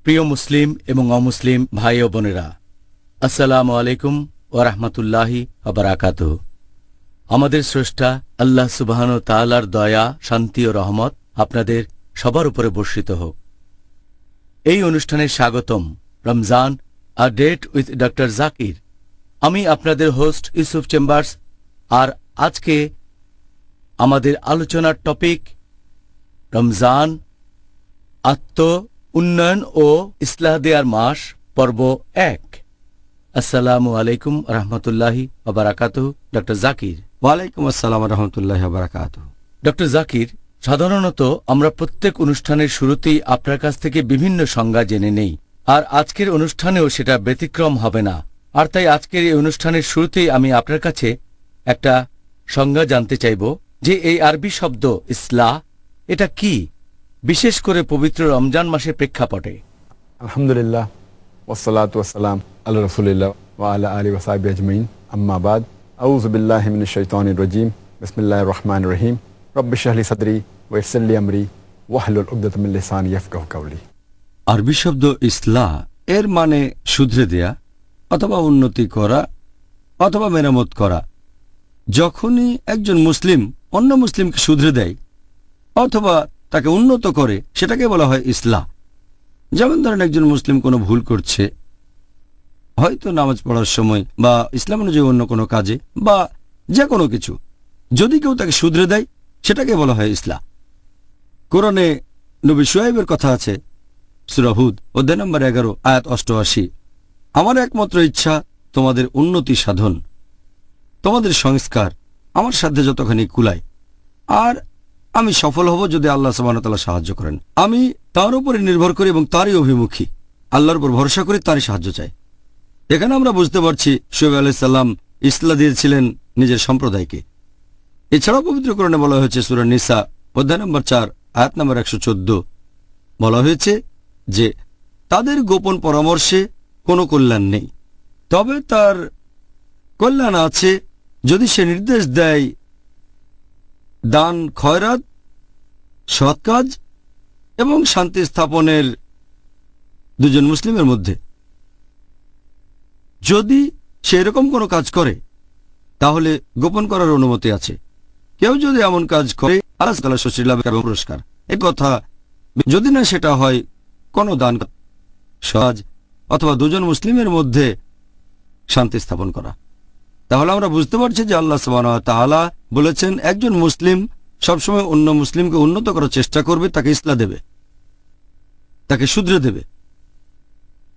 প্রিয় মুসলিম এবং অমুসলিম ভাই ও বোনেরা, আসসালামু আলাইকুম ওয়া রাহমাতুল্লাহি ওয়া বারাকাতুহু। আমাদের স্রষ্টা আল্লাহ সুবহানাহু ওয়া তাআলার দয়া, শান্তি ও রহমত আপনাদের সবার উপরে বর্ষিত হোক। এই অনুষ্ঠানে স্বাগতম। Ramzan a date with doctor Zakir. আমি আপনাদের হোস্ট ইউসুফ চেম্বার্স। আর আজকে আমাদের আলোচনার টপিক রমজান, আত্ম উন্নয়ন ও ইসলাহ দেয়ার মাস, পর্ব 1। আসসালামু আলাইকুম রহমতুল্লাহি ওয়া বারাকাতুহু। ডক্টর জাকির। ওয়ালাইকুম আসসালাম রহমতুল্লাহ বারাকাতুহ। ডক্টর জাকির, সাধারণত আমরা প্রত্যেক অনুষ্ঠানের শুরুতেই আপনার কাছ থেকে বিভিন্ন সংজ্ঞা জেনে নেই, আর আজকের অনুষ্ঠানেও সেটা ব্যতিক্রম হবে না। আর তাই আজকের এই অনুষ্ঠানের শুরুতেই আমি আপনার কাছে একটা সংজ্ঞা জানতে চাইব যে এই আরবি শব্দ ইসলাহ এটা কি, বিশেষ করে পবিত্র রমজান মাসের প্রেক্ষাপটে। আলহামদুলিল্লাহ ওয়াসসালাতু ওয়াসসালাম আলা রাসূলিল্লাহ ওয়া আলা আলিহি ওয়া সাহবিহি আজমাইন, আম্মা বাদ। আউযু বিল্লাহি মিনাশ শাইতানির রাজীম। বিসমিল্লাহির রহমানির রহিম। রব্বি ইশরাহ লি সাদরি ওয়া ইয়াসসির লি আমরি ওয়াহলুল উকদাতাম মিন লিসানি ইয়াফকাহু কাওলি। আরবি শব্দ ইসলাহ এর মানে শুধরে দেয়া অথবা উন্নতি করা অথবা মেরামত করা। যখনই একজন মুসলিম অন্য মুসলিমকে শুধরে দেয় অথবা তাকে উন্নত করে, সেটাকে বলা হয় ইসলাহ। যেমন ধরেন একজন মুসলিম কোনো ভুল করছে, হয়তো নামাজ পড়ার সময় বা ইসলাম অনুযায়ী অন্য কোনো কাজে বা যে কোনো কিছু, যদি কেউ তাকে শুধরে দেয় সেটাকে বলা হয় ইসলাহ। কোরআনে নবী শুআইবের কথা আছে, সূরা হুদ অধ্যায় নম্বর 11 আয়াত 88। আমার একমাত্র ইচ্ছা তোমাদের উন্নতি সাধন, তোমাদের সংস্কার আমার সাধ্যে যতখানি কুলায়, আর আমি সফল হব যদি আল্লাহ সুবহানাহু ওয়া তাআলা সাহায্য করেন। আমি তার উপরে নির্ভর করি এবং তারই অভিমুখী, আল্লাহর উপর ভরসা করে তারই সাহায্য চাই। এখানে আমরা বুঝতে পারছি শুআইব আলাইহিস সালাম ইসলাহ দিয়েছিলেন নিজের সম্প্রদায়কে। এছাড়াও পবিত্র কোরআনে বলা হয়েছে সূরা নিসা অধ্যায় নম্বর 4 আয়াত নম্বর 114, বলা হয়েছে যে তাদের গোপন পরামর্শে কোনো কল্যাণ নেই, তবে তার কল্যাণ আছে যদি সে নির্দেশ দেয় দান, খয়রাত, সৎ কাজ এবং শান্তি স্থাপনের দুজন মুসলিমের মধ্যে। যদি সে এরকম কোনো কাজ করে তাহলে গোপন করার অনুমতি আছে। কেউ যদি এমন কাজ করে আল্লাহ তাআলা শশী লাভ এবং পুরস্কার। এই কথা যদি না সেটা হয় কোনো দান, সজ অথবা দুজন মুসলিমের মধ্যে শান্তি স্থাপন করা। তাহলে আমরা বুঝতে পারছি যে আল্লাহ সুবহানাহু ওয়া তাআলা বলেছেন একজন মুসলিম সবসময় অন্য মুসলিমকে উন্নত করার চেষ্টা করবে, তাকে ইসলাহ দেবে, তাকে শুধরে দেবে।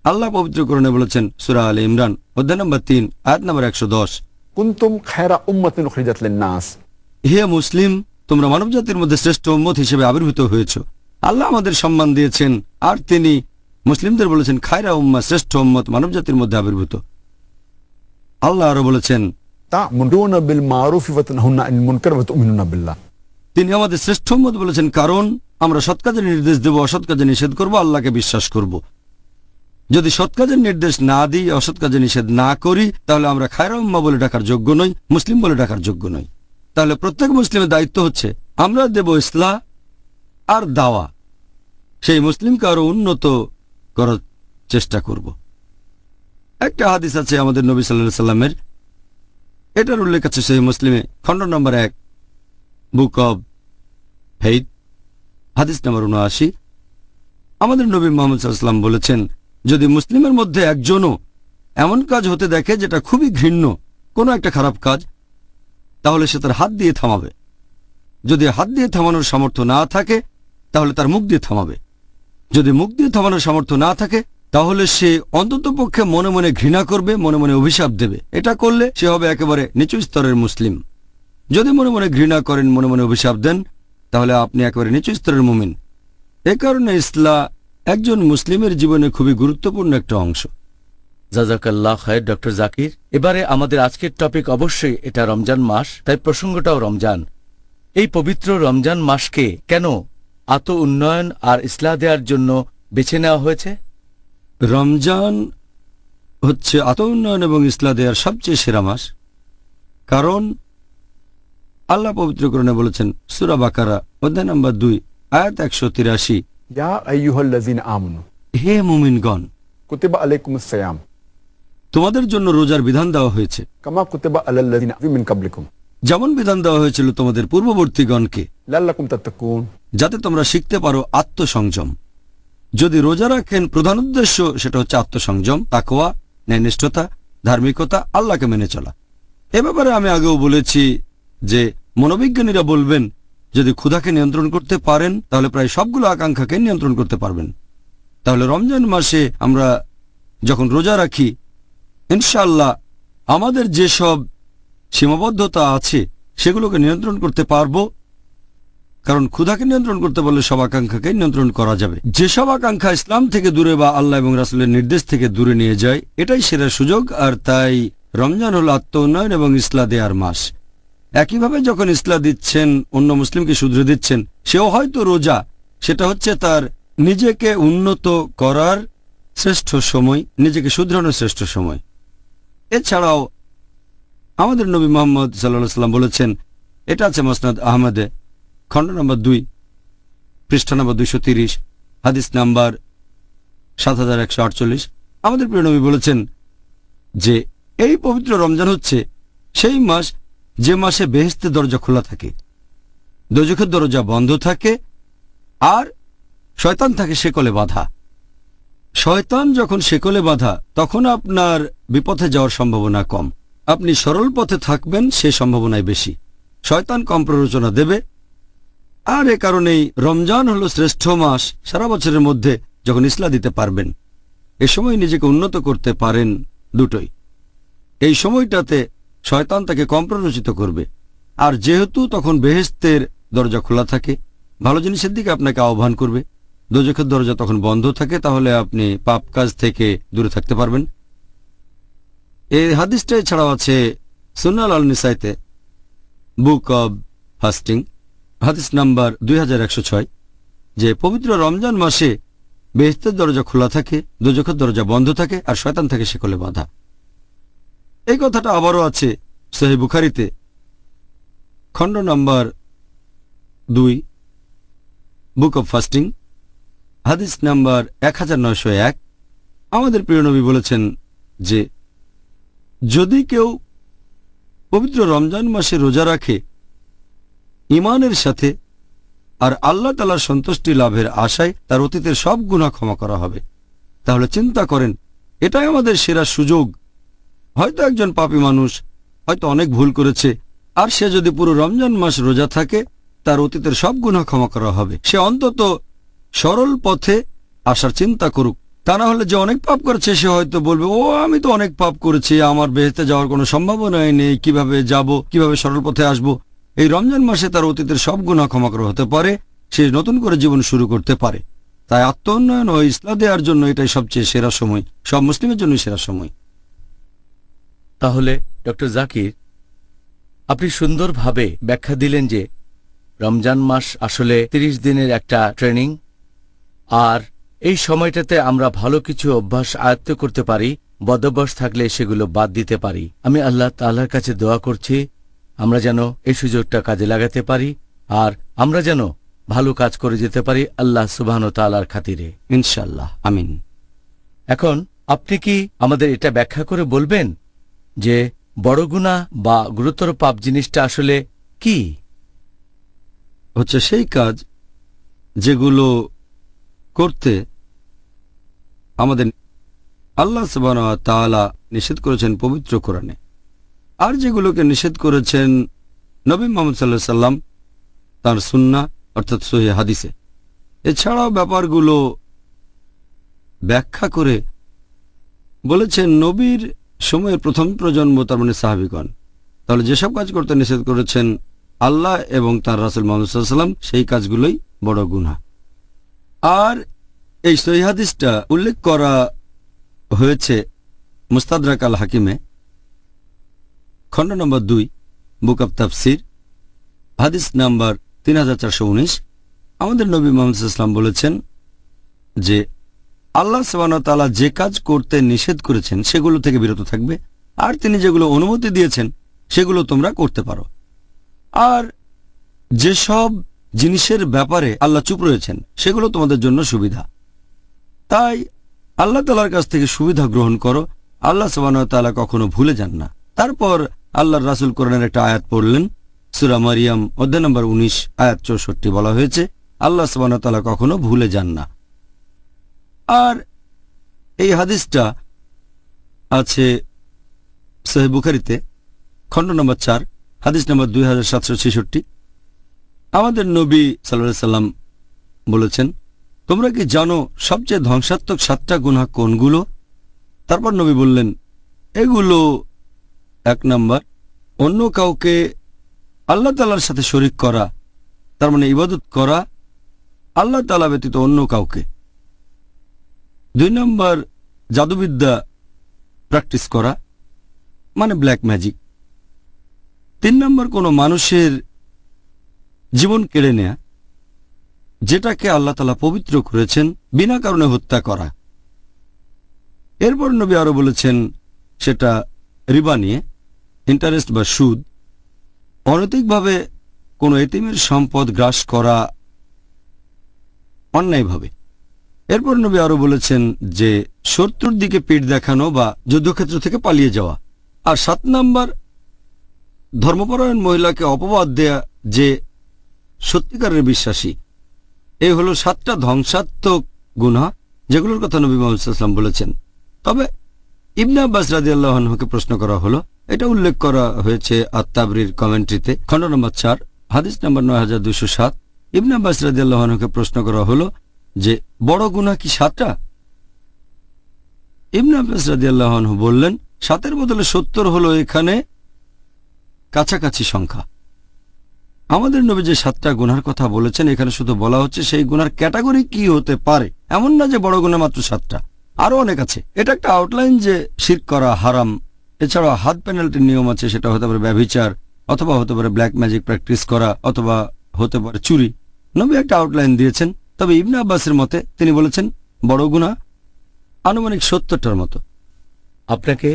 আল্লাহ পবিত্র কোরআনে বলেছেন সূরা আলে ইমরান অধ্যায় নম্বর 3 আয়াত নম্বর 110, কুনতুম খায়রা উম্মাতিন উখরিজাত লিন-নাস। হে মুসলিম, তোমরা মানবজাতির মধ্যে শ্রেষ্ঠ উম্মত হিসেবে আবির্ভূত হয়েছ। আল্লাহ আমাদের সম্মান দিয়েছেন, আর তিনি মুসলিমদের বলেছেন খায়রা উম্মাহ, শ্রেষ্ঠ উম্মত মানবজাতির মধ্যে আবির্ভূত। আল্লাহ আরো বলেছেন তা'মুরুনা বিল মারুফ ওয়া তানহাউনা আনিল মুনকার ওয়া তু'মিনুনা বিল্লাহ। তিনি আমাদের শ্রেষ্ঠ উম্মত বলেছেন কারণ আমরা সৎ কাজের নির্দেশ দেব, অসৎ কাজে নিষেধ করব, আল্লাহকে বিশ্বাস করব। যদি সৎ কাজের নির্দেশ না দিই, অসৎ কাজে নিষেধ না করি, তাহলে আমরা খায়রা উম্মাহ বলে ডাকার যোগ্য নই, মুসলিম বলে ডাকার যোগ্য নই। তাহলে প্রত্যেক মুসলিমের দায়িত্ব হচ্ছে আমরা দেব ইসলাহ আর দাওয়া, সেই মুসলিমকে আরো উন্নত করার চেষ্টা করব। একটা হাদিস আছে আমাদের নবী সাল্লাল্লাহু আলাইহি সাল্লামের, এটার উল্লেখ আছে সহিহ মুসলিমে খণ্ড নম্বর 1 বুক অব ফেইথ হাদিস নম্বর 79। আমাদের নবী মুহাম্মদ সাল্লাল্লাহু আলাইহি সাল্লাম বলেছেন, যদি মুসলিমের মধ্যে একজনও এমন কাজ হতে দেখে যেটা খুবই ঘৃণ্য, কোনো একটা খারাপ কাজ, তাহলে সে তার হাত দিয়ে থামাবে। যদি হাত দিয়ে থামানোর সামর্থ্য না থাকে তাহলে তার মুখ দিয়ে থামাবে। যদি মুখ দিয়ে থামানোর সামর্থ্য না থাকে তাহলে সে অন্ততপক্ষে মনে মনে ঘৃণা করবে, মনে মনে অভিশাপ দেবে। এটা করলে সে হবে একেবারে নিচু স্তরের মুসলিম। যদি মনে মনে ঘৃণা করেন, মনে মনে অভিশাপ দেন, তাহলে আপনি একেবারে নিচু স্তরের মুমিন। এ কারণে ইসলাম একজন মুসলিমের জীবনে খুবই গুরুত্বপূর্ণ একটা অংশ। জাযাকাল্লাহ খায়ের ডক্টর জাকির। এবারে আমাদের আজকের টপিক অবশ্যই এটা রমজান মাস, তাই প্রসঙ্গটাও রমজান। এই পবিত্র রমজান মাসকে কেন আত্ম উন্নয়ন আর ইসলাহ দেওয়ার জন্য বেছে নেওয়া হয়েছে? রমজান হচ্ছে আত্ম উন্নয়ন এবং ইসলাহ দেওয়ার সবচেয়ে সেরা মাস, কারণ আল্লাহ পবিত্র কোরআনে বলেছেন সূরা বাকারা অধ্যায় নম্বর 2 আয়াত 183, ইয়া আইয়ুহাল্লাযীনা আমানু হে মুমিনগণ, কুতিবা আলাইকুমুস সিয়াম তোমাদের জন্য রোজার বিধান দেওয়া হয়েছে কামা কুতিবা আলাল্লাযিনা মিন কাবলিকুম যেমন বিধান দেওয়া হয়েছিল তোমাদের পূর্ববর্তীগণকে, লাল্লাকুম তাত্তাকুন, যাতে তোমরা শিখতে পারো আত্মসংযম। যদি রোজা রাখেন, প্রধান উদ্দেশ্য সেটা হচ্ছে আত্মসংযম, তাকওয়া, ন্যায়নিষ্ঠতা, ধার্মিকতা, আল্লাহকে মেনে চলা। এ ব্যাপারে আমি আগেও বলেছি যে মনোবিজ্ঞানীরা বলবেন, যদি ক্ষুধাকে নিয়ন্ত্রণ করতে পারেন তাহলে প্রায় সবগুলো আকাঙ্ক্ষাকে নিয়ন্ত্রণ করতে পারবেন। তাহলে রমজান মাসে আমরা যখন রোজা রাখি, ইনশাআল্লাহ আমাদের যেসব সীমাবদ্ধতা আছে সেগুলোকে নিয়ন্ত্রণ করতে পারবো, কারণ ক্ষুধাকে নিয়ন্ত্রণ করতে পারলে সব আকাঙ্ক্ষাকে নিয়ন্ত্রণ করা যাবে। যেসব আকাঙ্ক্ষা ইসলাম থেকে দূরে বা আল্লাহ এবং রাসূলের নির্দেশ থেকে দূরে নিয়ে যায়, এটাই সেরা সুযোগ। আর তাই রমজান হল আত্ম উন্নয়ন এবং ইসলাহ দেওয়ার মাস। একইভাবে যখন ইসলাহ দিচ্ছেন, অন্য মুসলিমকে শুধরে দিচ্ছেন, সেও হয়তো রোজা, সেটা হচ্ছে তার নিজেকে উন্নত করার শ্রেষ্ঠ সময়, নিজেকে শুধরানোর শ্রেষ্ঠ সময়। এছাড়াও আমাদের নবী মুহাম্মদ সাল্লাল্লাহু আলাইহি ওয়াসাল্লাম বলেছেন, এটা আছে মুসনাদ আহমদে, খণ্ড নম্বর 2, পৃষ্ঠা নম্বর 230, হাদিস নাম্বার 7148। আমাদের প্রিয় নবী বলেছেন যে এই পবিত্র রমজান হচ্ছে সেই মাস যে মাসে বেহেশতের দরজা খোলা থাকে, দোজখের দরজা বন্ধ থাকে, আর শয়তান থাকে শেকলে বাঁধা। শয়তান যখন শেকলে বাঁধা, তখন আপনার বিপথে যাওয়ার সম্ভাবনা কম, আপনি সরল পথে থাকবেন সে সম্ভাবনাই বেশি। শয়তান কম প্ররোচনা দেবে। আর এ কারণেই রমজান হলো শ্রেষ্ঠ মাস সারা বছরের মধ্যে যখন ইসলাহ দিতে পারবেন। এ সময় নিজেকে উন্নত করতে পারেন দুটোই। এই সময়টাতে শয়তান তাকে কম প্ররোচিত করবে, আর যেহেতু তখন বেহেশতের দরজা খোলা থাকে, ভালো জিনিসের দিকে আপনাকে আহ্বান করবে, দোজখের দরজা তখন বন্ধ থাকে, তাহলে আপনি পাপ কাজ থেকে দূরে থাকতে পারবেন। এই হাদিসটাই ছাড়াও আছে সুন্নাহ আল নিসাইতে, বুক অব ফাস্টিং, হাদিস নাম্বার 2106, যে পবিত্র রমজান মাসে বেহেশতের দরজা খোলা থাকে, দোজখের দরজা বন্ধ থাকে, আর শয়তান থাকে শেকলে বাঁধা। এই কথাটা আবারও আছে সহিহ বুখারীতে, খণ্ড নাম্বার 2, বুক অব ফাস্টিং, হাদিস নাম্বার 1901। আমাদের প্রিয় নবী বলেছেন যে যদি কেউ পবিত্র রমজান মাসে রোজা রাখে ঈমানের সাথে আর আল্লাহ তাআলার সন্তুষ্টি লাভের আশায়, তার অতীতের সব গুনাহ ক্ষমা করা হবে। তাহলে চিন্তা করেন, এটাই আমাদের সেরা সুযোগ। হয়তো একজন পাপী মানুষ হয়তো অনেক ভুল করেছে, আর সে যদি পুরো রমজান মাস রোজা থাকে, তার অতীতের সব গুনাহ ক্ষমা করা হবে। সে অন্তত সরল পথে আসার চিন্তা করুক। তা না হলে যে অনেক পাপ করেছে সে হয়তো বলবে, ও আমি তো অনেক পাপ করেছি, আমার বেহেশতে যাওয়ার কোনো সম্ভাবনাই নেই, কিভাবে যাব, কিভাবে সরল পথে আসব। এই রমজান মাসে তার অতীতের সব গুনাহ ক্ষমা করা হতে পারে, সে নতুন করে জীবন শুরু করতে পারে। তাই আত্ম উন্নয়ন ও ইসলাহ দেওয়ার জন্য এটাই সবচেয়ে সেরা সময়, সব মুসলিমের জন্য সেরা সময়। তাহলে ডক্টর জাকির, আপনি সুন্দরভাবে ব্যাখ্যা দিলেন যে রমজান মাস আসলে 30 দিনের একটা ট্রেনিং, আর এই সময়টাতে আমরা ভালো কিছু অভ্যাস আয়ত্ত করতে পারি, বদঅভ্যাস থাকলে সেগুলো বাদ দিতে পারি। আমি আল্লাহ তাআলার কাছে দোয়া করছি আমরা যেন এই সুযোগটা কাজে লাগাতে পারি, আর আমরা যেন ভালো কাজ করে যেতে পারি আল্লাহ সুবহানাহু ওয়া তাআলার খাতিরে, ইনশাআল্লাহ, আমিন। এখন আপনি কি আমাদের এটা ব্যাখ্যা করে বলবেন যে বড় গুনাহ বা গুরুতর পাপ জিনিসটা আসলে কি? হচ্ছে সেই কাজ যেগুলো করতে আমাদের আল্লাহ সুবহানাহু ওয়া তাআলা নিষেধ করেছেন পবিত্র কোরআনে, আর যেগুলোকে নিষেধ করেছেন নবী মুহাম্মদ সাল্লাল্লাহু আলাইহি সাল্লাম তার সুন্নাহ অর্থাৎ সহিহ হাদিসে। এছাড়াও ব্যাপারগুলো ব্যাখ্যা করে বলেছেন নবীর সময়ের প্রথম প্রজন্ম, তার মানে সাহাবীগণ। তাহলে যেসব কাজ করতে নিষেধ করেছেন আল্লাহ এবং তার রাসূল মুহাম্মদ সাল্লাল্লাহু আলাইহি সাল্লাম, সেই কাজগুলোই বড় গুনাহ। আর এই সহিহ হাদিসটা উল্লেখ করা হয়েছে মুস্তাদরাক আল হাকিমে, খণ্ড নম্বর 2, বুক অব তাফসির, হাদিস নাম্বার 3419। আমাদের নবী মুহাম্মদ সাল্লাল্লাহু আলাইহি ওয়াসাল্লাম বলেছেন যে আল্লাহ সুবহানাহু ওয়া তাআলা যে কাজ করতে নিষেধ করেছেন সেগুলো থেকে বিরত থাকবে, আর তিনি যেগুলো অনুমতি দিয়েছেন সেগুলো তোমরা করতে পারো। আর যেসব জিনিসের ব্যাপারে আল্লাহ চুপ রয়েছেন সেগুলো তোমাদের জন্য সুবিধা। তাই আল্লাহ তাআলার কাছ থেকে সুবিধা গ্রহণ করো। আল্লাহ সুবহানাহু ওয়া তাআলা কখনো ভুলে যান না। তারপর আল্লাহর রাসূল কোরআনের একটা আয়াত পড়লেন, সূরা মারিয়াম অধ্যায় নম্বর 19 আয়াত 64 বলা হয়েছে আল্লাহ সুবহানাহু ওয়া তাআলা কখনো ভুলে যান না। আর এই হাদিসটা আছে সহিহ বুখারীতে, খণ্ড নম্বর 4, হাদিস নম্বর 2766। আমাদের নবী সাল্লাল্লাহু আলাইহি সাল্লাম বলেছেন, তোমরা কি জানো সবচেয়ে ধ্বংসাত্মক 7টা গুনাহ কোনগুলো? তারপর নবী বললেন, এগুলো 1 নাম্বার, অন্য কাউকে আল্লাহ তাআলার সাথে শরীক করা, তার মানে ইবাদত করা আল্লাহ তাআলা ব্যতীত অন্য কাউকে। 2 নাম্বার, জাদুবিদ্যা প্র্যাকটিস করা, মানে ব্ল্যাক ম্যাজিক। 3 নাম্বার, কোনো মানুষের জীবন কেড়ে নেয়া, যেটাকে আল্লাহ তাআলা পবিত্র করেছেন, বিনা কারণে হত্যা করা। এরপর নবী আরো বলেছেন সেটা রিবা নিয়ে, ইন্টারেস্ট বা সুদ, অনৈতিকভাবে কোনো এতিমের সম্পদ গ্রাস করা অন্যায়ভাবে। এরপর নবী আরো বলেছেন যে শত্রুর দিকে পিঠ দেখানো বা যুদ্ধক্ষেত্র থেকে পালিয়ে যাওয়া। আর 7 নাম্বার, ধর্মপরায়ণ মহিলাকে অপবাদ দেয়া যে সত্যিকারের বিশ্বাসী। এই হলো 7টা ধ্বংসাত্মক গুনাহ যেগুলোর কথা নবী মুহাম্মদ সাল্লাল্লাহু আলাইহি ওয়াসাল্লাম বলেছেন। তবে ইবনে আব্বাস রাদিয়াল্লাহু আনহুকে প্রশ্ন করা হলো, এটা উল্লেখ করা হয়েছে আত-তাবরির কমেন্ট্রিতে, খণ্ড নম্বর 4 হাদিস নম্বর 9207। ইবনে আব্বাস রাদিয়াল্লাহু আনহুকে প্রশ্ন করা হলো যে বড় গুনাহ কি 7টা? ইবনে আব্বাস রাদিয়াল্লাহু আনহু বললেন, 7-এর বদলে 70 হলো এখানে কাছাকাছি সংখ্যা। আমাদের নবী যে 7টা গুনার কথা বলেছেন, এখানে শুধু বলা হচ্ছে সেই গুনার ক্যাটাগরি কি হতে পারে, এমন না যে বড় গুনাহ মাত্র 7টা, আরো অনেক আছে। এটা একটা আউটলাইন যে শিরক করা হারাম। এছাড়া হাত পেনাল্টির নিয়ম আছে, সেটা হতে পারে ব্যভিচার, অথবা হতে পারে ব্ল্যাক ম্যাজিক প্র্যাকটিস করা, অথবা হতে পারে চুরি। নবী একটা আউটলাইন দিয়েছেন। তবে ইবনে আব্বাসের মতে তিনি বলেছেন বড় গুনাহ আনুমানিক 70টার মতো। আপনাকে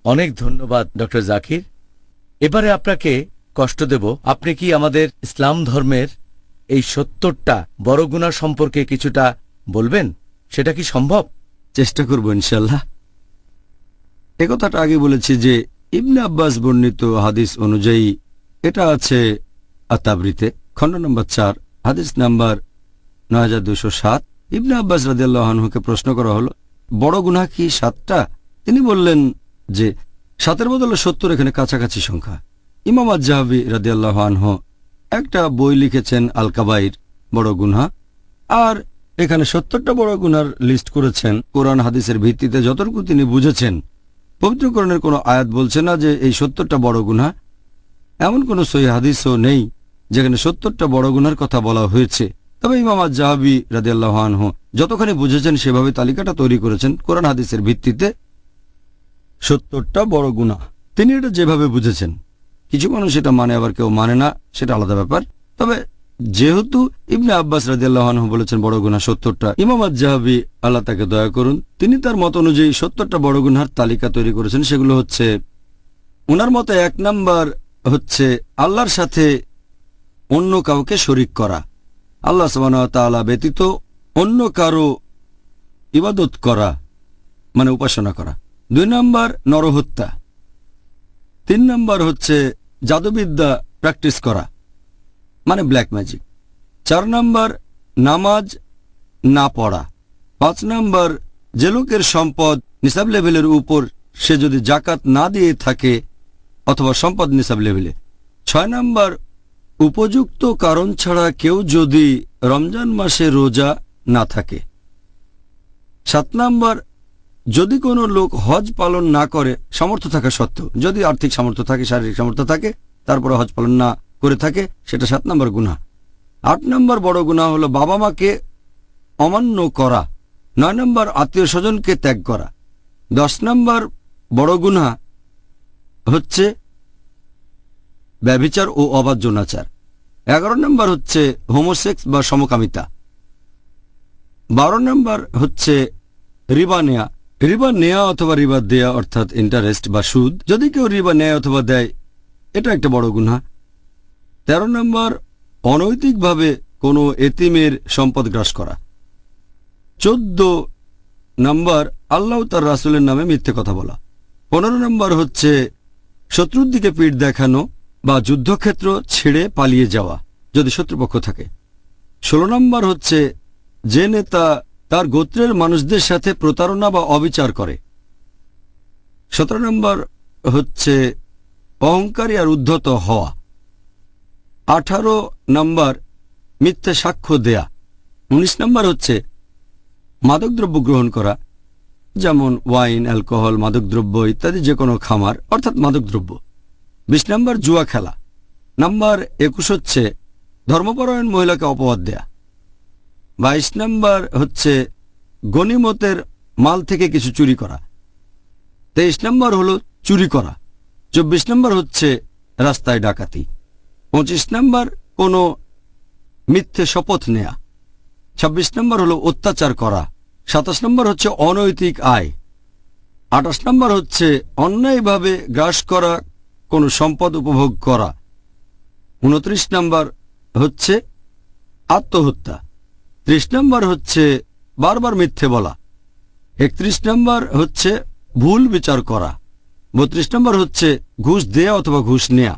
অনেক ধন্যবাদ ডক্টর জাকির। এবারে আপনাকে কষ্ট দেব, আপনি কি আমাদের ইসলাম ধর্মের এই 70টা বড় গুনাহ সম্পর্কে কিছুটা বলবেন? সেটা কি সম্ভব? চেষ্টা করব ইনশাআল্লাহ। একথাটা আগে বলেছি যে ইবনে আব্বাস বর্ণিত হাদিস অনুযায়ী এটা আছে আত-তাবরিতে, খণ্ড নম্বর 4 হাদিস নাম্বার 9207। ইবনে আব্বাস রাদিয়াল্লাহু আনহুকে প্রশ্ন করা হলো, বড় গুনাহ কি 7টা? তিনি বললেন যে 7-এর বদলে 70 এখানে কাছাকাছি সংখ্যা। ইমাম আয-যাহাবী রাদিয়াল্লাহু আনহু একটা বই লিখেছেন আল কাবাইর, বড় গুনাহ, আর এখানে 70টা বড় গুনার লিস্ট করেছেন কোরআন হাদিসের ভিত্তিতে যতটুকু তিনি বুঝেছেন। পবিত্র কোরআনের কোনো আয়াত বলছে না যে এই 70টা বড় গুনাহ। এমন কোনো সহিহ হাদিসও নেই যেখানে 70টা বড় গুনার কথা বলা হয়েছে। তবে ইমাম আয-যাহাবী রাদিয়াল্লাহু আনহু যতখানি বুঝেছেন সেভাবে তালিকাটা তৈরি করেছেন কোরআন হাদিসের ভিত্তিতে 70টা বড় গুনাহ। তিনি এটা যেভাবে বুঝেছেন। কিছু মানুষ এটা মানে, আবার কেউ মানে না, সেটা আলাদা ব্যাপার। তবে যেহেতু ইবনে আব্বাস রাদিয়াল্লাহু আনহু বলেছেন বড় গুনাহ 70টা, ইমাম আয-যাহাবী আল্লাহ তাকে দয়া করুন, তিনি তার মত অনুযায়ী 70টা বড় গুনাহর তালিকা তৈরি করেছেন। সেগুলো হচ্ছে, ওনার মতে 1 নাম্বার হচ্ছে আল্লাহর সাথে অন্য কাউকে শরীক করা, আল্লাহ সুবহানাহু ওয়া তাআলা ব্যতীত অন্য কারো ইবাদত করা, মানে উপাসনা করা। 2 নাম্বার নরহত্যা। 3 নাম্বার হচ্ছে জাদুবিদ্যা প্র্যাকটিস করা, মানে ব্ল্যাক ম্যাজিক। 4 নাম্বার নামাজ না পড়া। 5 নাম্বার যে লোকের সম্পদ নিসাব লেভেলের উপর, সে যদি জাকাত না দিয়ে থাকে অথবা সম্পদ নিসাব লেভেলে। 6 নাম্বার উপযুক্ত কারণ ছাড়া কেউ যদি রমজান মাসে রোজা না থাকে। 7 নাম্বার যদি কোনো লোক হজ পালন না করে সামর্থ্য থাকা সত্ত্বেও, যদি আর্থিক সামর্থ্য থাকে, শারীরিক সামর্থ্য থাকে, তারপরে হজ পালন না করে থাকে, সেটা 7 নাম্বার গুনাহ। 8 নাম্বার বড় গুনাহ হলো বাবা মাকে অমান্য করা। 9 নাম্বার আত্মীয় স্বজনকে ত্যাগ করা। 10 নাম্বার বড় গুনাহ হচ্ছে ব্যভিচার ও অবাধ যৌনাচার। 11 নাম্বার হচ্ছে হোমোসেক্স বা সমকামিতা। 12 নাম্বার হচ্ছে রিবা নেয়া। রিবা নেয়া অথবা রিবা দেয়া অর্থাৎ ইন্টারেস্ট বা সুদ। যদি কেউ রিবা নেয় অথবা দেয়, এটা একটা বড় গুনাহ। 13 নম্বর অনৈতিকভাবে কোনো এতিমের সম্পদ গ্রাস করা। 14 নাম্বার আল্লাহ তার রাসূলের নামে মিথ্যে কথা বলা। 15 নম্বর হচ্ছে শত্রুর দিকে পিঠ দেখানো বা যুদ্ধক্ষেত্র ছেড়ে পালিয়ে যাওয়া যদি শত্রুপক্ষ থাকে। 16 নম্বর হচ্ছে যে নেতা তার গোত্রের মানুষদের সাথে প্রতারণা বা অবিচার করে। 17 নম্বর হচ্ছে অহংকারী আর উদ্ধত হওয়া। 18 নম্বর মিথ্যে সাক্ষ্য দেয়া। 19 নম্বর হচ্ছে মাদকদ্রব্য গ্রহণ করা, যেমন ওয়াইন, অ্যালকোহল, মাদকদ্রব্য ইত্যাদি যে কোনো খামার অর্থাৎ মাদকদ্রব্য। 20 নম্বর জুয়া খেলা। নাম্বার 21 হচ্ছে ধর্মপরায়ণ মহিলাকে অপবাদ দেয়া। 22 নম্বর হচ্ছে গনিমতের মাল থেকে কিছু চুরি করা। 23 নম্বর হলো চুরি করা। 24 নম্বর হচ্ছে রাস্তায় ডাকাতি। 25 নম্বর কোনো মিথ্যে শপথ নেয়া। 26 নম্বর হলো অত্যাচার করা। 27 নম্বর হচ্ছে অনৈতিক আয়। 28 নম্বর হচ্ছে অন্যায়ভাবে গ্রাস করা কোনো সম্পদ উপভোগ করা। 29 নম্বর হচ্ছে আত্মহত্যা। 30 নম্বর হচ্ছে বারবার মিথ্যে বলা। 31 নম্বর হচ্ছে ভুল বিচার করা। 32 নম্বর হচ্ছে ঘুষ দেয়া অথবা ঘুষ নেয়া।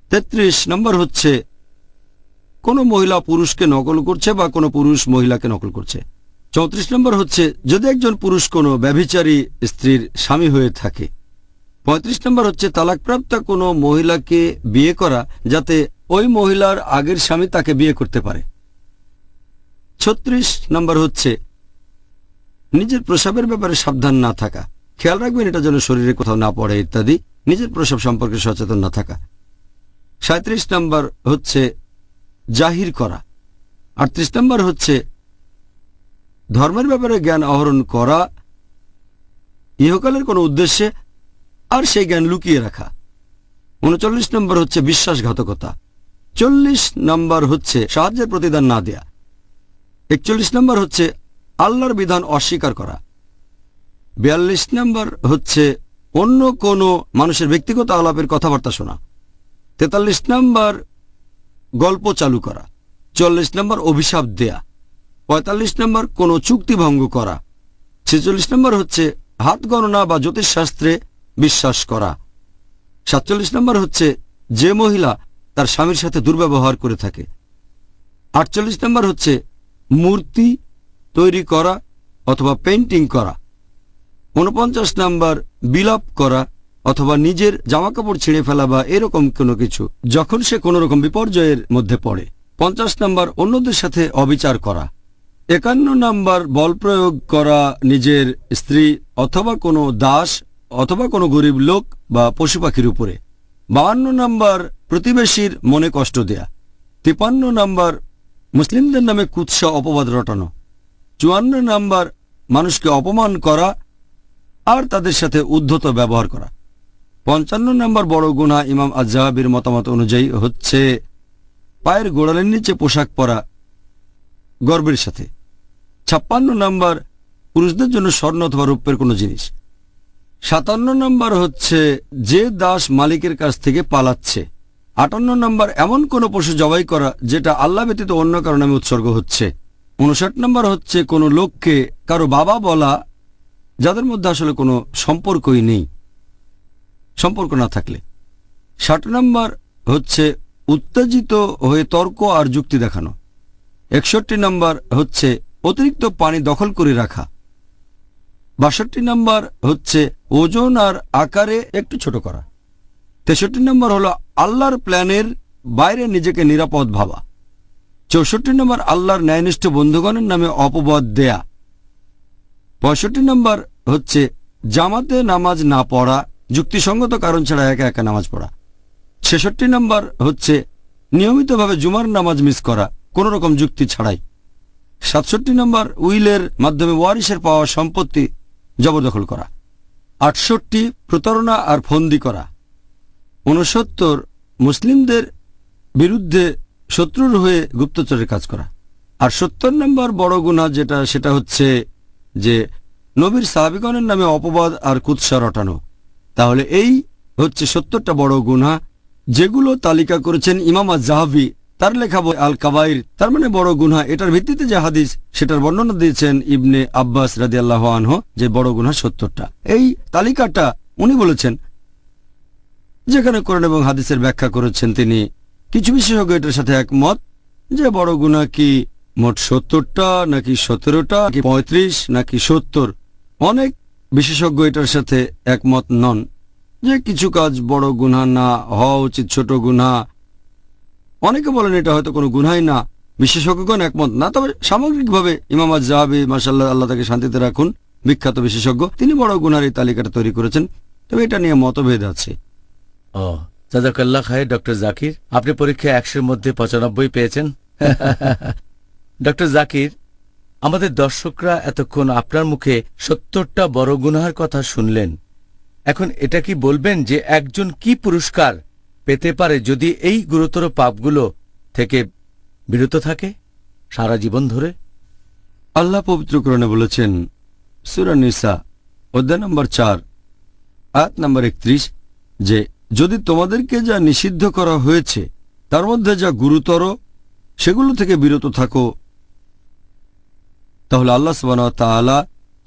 33 নম্বর হচ্ছে কোনো মহিলা পুরুষকে নকল করছে বা কোনো পুরুষ মহিলাকে নকল করছে। 34 নম্বর হচ্ছে যদি একজন পুরুষ কোনো ব্যভিচারী স্ত্রীর স্বামী হয়ে থাকে। 35 নম্বর হচ্ছে তালাকপ্রাপ্ত কোনো মহিলাকে বিয়ে করা যাতে ওই মহিলার আগের স্বামী তাকে বিয়ে করতে পারে। 36 নম্বর হচ্ছে নিজের প্রস্রাবের ব্যাপারে সাবধান না থাকা, খেয়াল রাখবেন এটা যেন শরীরে কোথাও না পড়ে ইত্যাদি, নিজের প্রস্রাব সম্পর্কে সচেতন না থাকা। 37 নম্বর হচ্ছে জাহির করা। 38 নম্বর হচ্ছে ধর্মের ব্যাপারে জ্ঞান আহরণ করা ইহকালের কোনো উদ্দেশ্যে আর সেই জ্ঞান লুকিয়ে রাখা। 39 নম্বর হচ্ছে বিশ্বাসঘাতকতা। 40 নম্বর হচ্ছে সাহায্যের প্রতিদান না দেয়া। 41 নম্বর হচ্ছে আল্লাহর বিধান অস্বীকার করা। 42 নম্বর হচ্ছে অন্য কোনো মানুষের ব্যক্তিগত আলাপের কথাবার্তা শোনা। 43 নম্বর গল্প চালু করা। 44 নম্বর অভিশাপ দেয়া। 45 নম্বর কোনো চুক্তি ভঙ্গ করা। 46 নম্বর হচ্ছে হাত গণনা বা জ্যোতিষশাস্ত্রে বিশ্বাস করা। 47 নম্বর হচ্ছে যে মহিলা তার স্বামীর সাথে দুর্ব্যবহার করে থাকে। 48 নম্বর হচ্ছে মূর্তি তৈরি করা অথবা পেইন্টিং করা। 49 নম্বর বিলাপ করা অথবা নিজের জামাকাপড় ছিঁড়ে ফেলা বা এরকম কোনো কিছু যখন সে কোনো রকম বিপর্যয়ের মধ্যে পড়ে। 50 নম্বর অন্যদের সাথে অবিচার করা। 51 নম্বর বল প্রয়োগ করা নিজের স্ত্রী অথবা কোনো দাস অথবা কোনো গরিব লোক বা পশু পাখির উপরে। 52 নম্বর প্রতিবেশীর মনে কষ্ট দেয়া। 53 নম্বর মুসলিমদের নামে কুৎসা অপবাদ রটানো। 54 নম্বর মানুষকে অপমান করা আর তাদের সাথে উদ্ধত ব্যবহার করা। 55 নম্বর বড় গুনাহ ইমাম আজ-যাহাবির মতামত অনুযায়ী হচ্ছে পায়ের গোড়ালির নিচে পোশাক পরা গর্বের সাথে। 56 নম্বর পুরুষদের জন্য স্বর্ণ অথবা রৌপ্যের কোনো জিনিস। 57 নম্বর হচ্ছে যে দাস মালিকের কাছ থেকে পালাচ্ছে। 58 নম্বর এমন কোনো পশু জবাই করা যেটা আল্লাহ ব্যতীত অন্য কারো নামে উৎসর্গ হচ্ছে। 59 নম্বর হচ্ছে কোনো লোককে কারো বাবা বলা যাদের মধ্যে আসলে কোনো সম্পর্কই নেই, সম্পর্ক না থাকলে। 60 নম্বর হচ্ছে উত্তেজিত হয়ে তর্ক আর যুক্তি দেখানো। 61 নম্বর হচ্ছে অতিরিক্ত পানি দখল করে রাখা। 62 নম্বর হচ্ছে ওজন আর আকারে একটু ছোট করা। 63 নম্বর হলো আল্লাহর প্ল্যানের বাইরে নিজেকে নিরাপদ ভাবা। 64 নম্বর আল্লাহর ন্যায়নিষ্ঠ বন্ধুগণের নামে অপবাদ দেয়া। 65 নম্বর হচ্ছে জামাতে নামাজ না পড়া, যুক্তিসঙ্গত কারণ ছাড়া একা একা নামাজ পড়া। 66 নম্বর হচ্ছে নিয়মিতভাবে জুমার নামাজ মিস করা কোনো রকম যুক্তি ছাড়াই। 67 নম্বর উইলের মাধ্যমে ওয়ারিসের পাওয়া সম্পত্তি জবরদখল করা। 68 প্রতারণা আর ফন্দি করা। 69 মুসলিমদের বিরুদ্ধে শত্রুর হয়ে গুপ্তচরের কাজ করা। আর 70 নম্বর বড় গুনাহ সেটা হচ্ছে যে নবীর সাহাবীগণের নামে অপবাদ আর কুৎসা রটানো। তাহলে এই হচ্ছে 70টা বড় গুনাহ যেগুলো তালিকা করেছেন ইমাম আজ-যাহাবি তার লেখা বই আল কাবাইর, তার মানে বড় গুনাহ, এটার ভিত্তিতে যে হাদিস সেটার বর্ণনা দিয়েছেন ইবনে আব্বাস রাদিয়াল্লাহু আনহু, যে বড় গুনাহ 70টা। এই তালিকাটা উনি বলেছেন, যেখানে কোরআন এবং হাদিসের ব্যাখ্যা করেছেন তিনি। কিছু বিশেষজ্ঞ এটার সাথে একমত যে বড় গুনাহ কি মোট 70টা নাকি 17টা নাকি 35 নাকি 70। অনেক বিশেষজ্ঞ এটার সাথে একমত নন যে কিছু কাজ বড় গুনাহ না, হওয়া উচিত ছোট গুনাহ। অনেকে বলেন এটা হয়তো কোনো গুনাহই না, বিশেষজ্ঞগণ একমত না। তবে সামগ্রিকভাবে ইমাম আয-যাহাবী, মাশাআল্লাহ, আল্লাহ তাকে শান্তিতে রাখুন, বিখ্যাত বিশেষজ্ঞ, তিনি বড় গুনাহর এই তালিকাটা তৈরি করেছেন। তবে এটা নিয়ে মতভেদ আছে। ও জাযাকাল্লাহ খায়র ডক্টর জাকির, আপনি পরীক্ষায় 100-এর মধ্যে 95 পেয়েছেন। ডক্টর জাকির, আমাদের দর্শকরা এতক্ষণ আপনার মুখে 70টা বড় গুনাহের কথা শুনলেন। এখন এটা কি বলবেন যে একজন কি পুরস্কার পেতে পারে যদি এই গুরুতর পাপগুলো থেকে বিরত থাকে সারা জীবন ধরে? আল্লাহ পবিত্র কোরআনে বলেছেন, সূরা নিসা অধ্যায় নম্বর 4 আয়াত নম্বর 31, যে যদি তোমাদেরকে যা নিষিদ্ধ করা হয়েছে তার মধ্যে যা গুরুতর সেগুলো থেকে বিরত থাকো, তাহলে আল্লাহ সুবহানাহু ওয়া তাআলা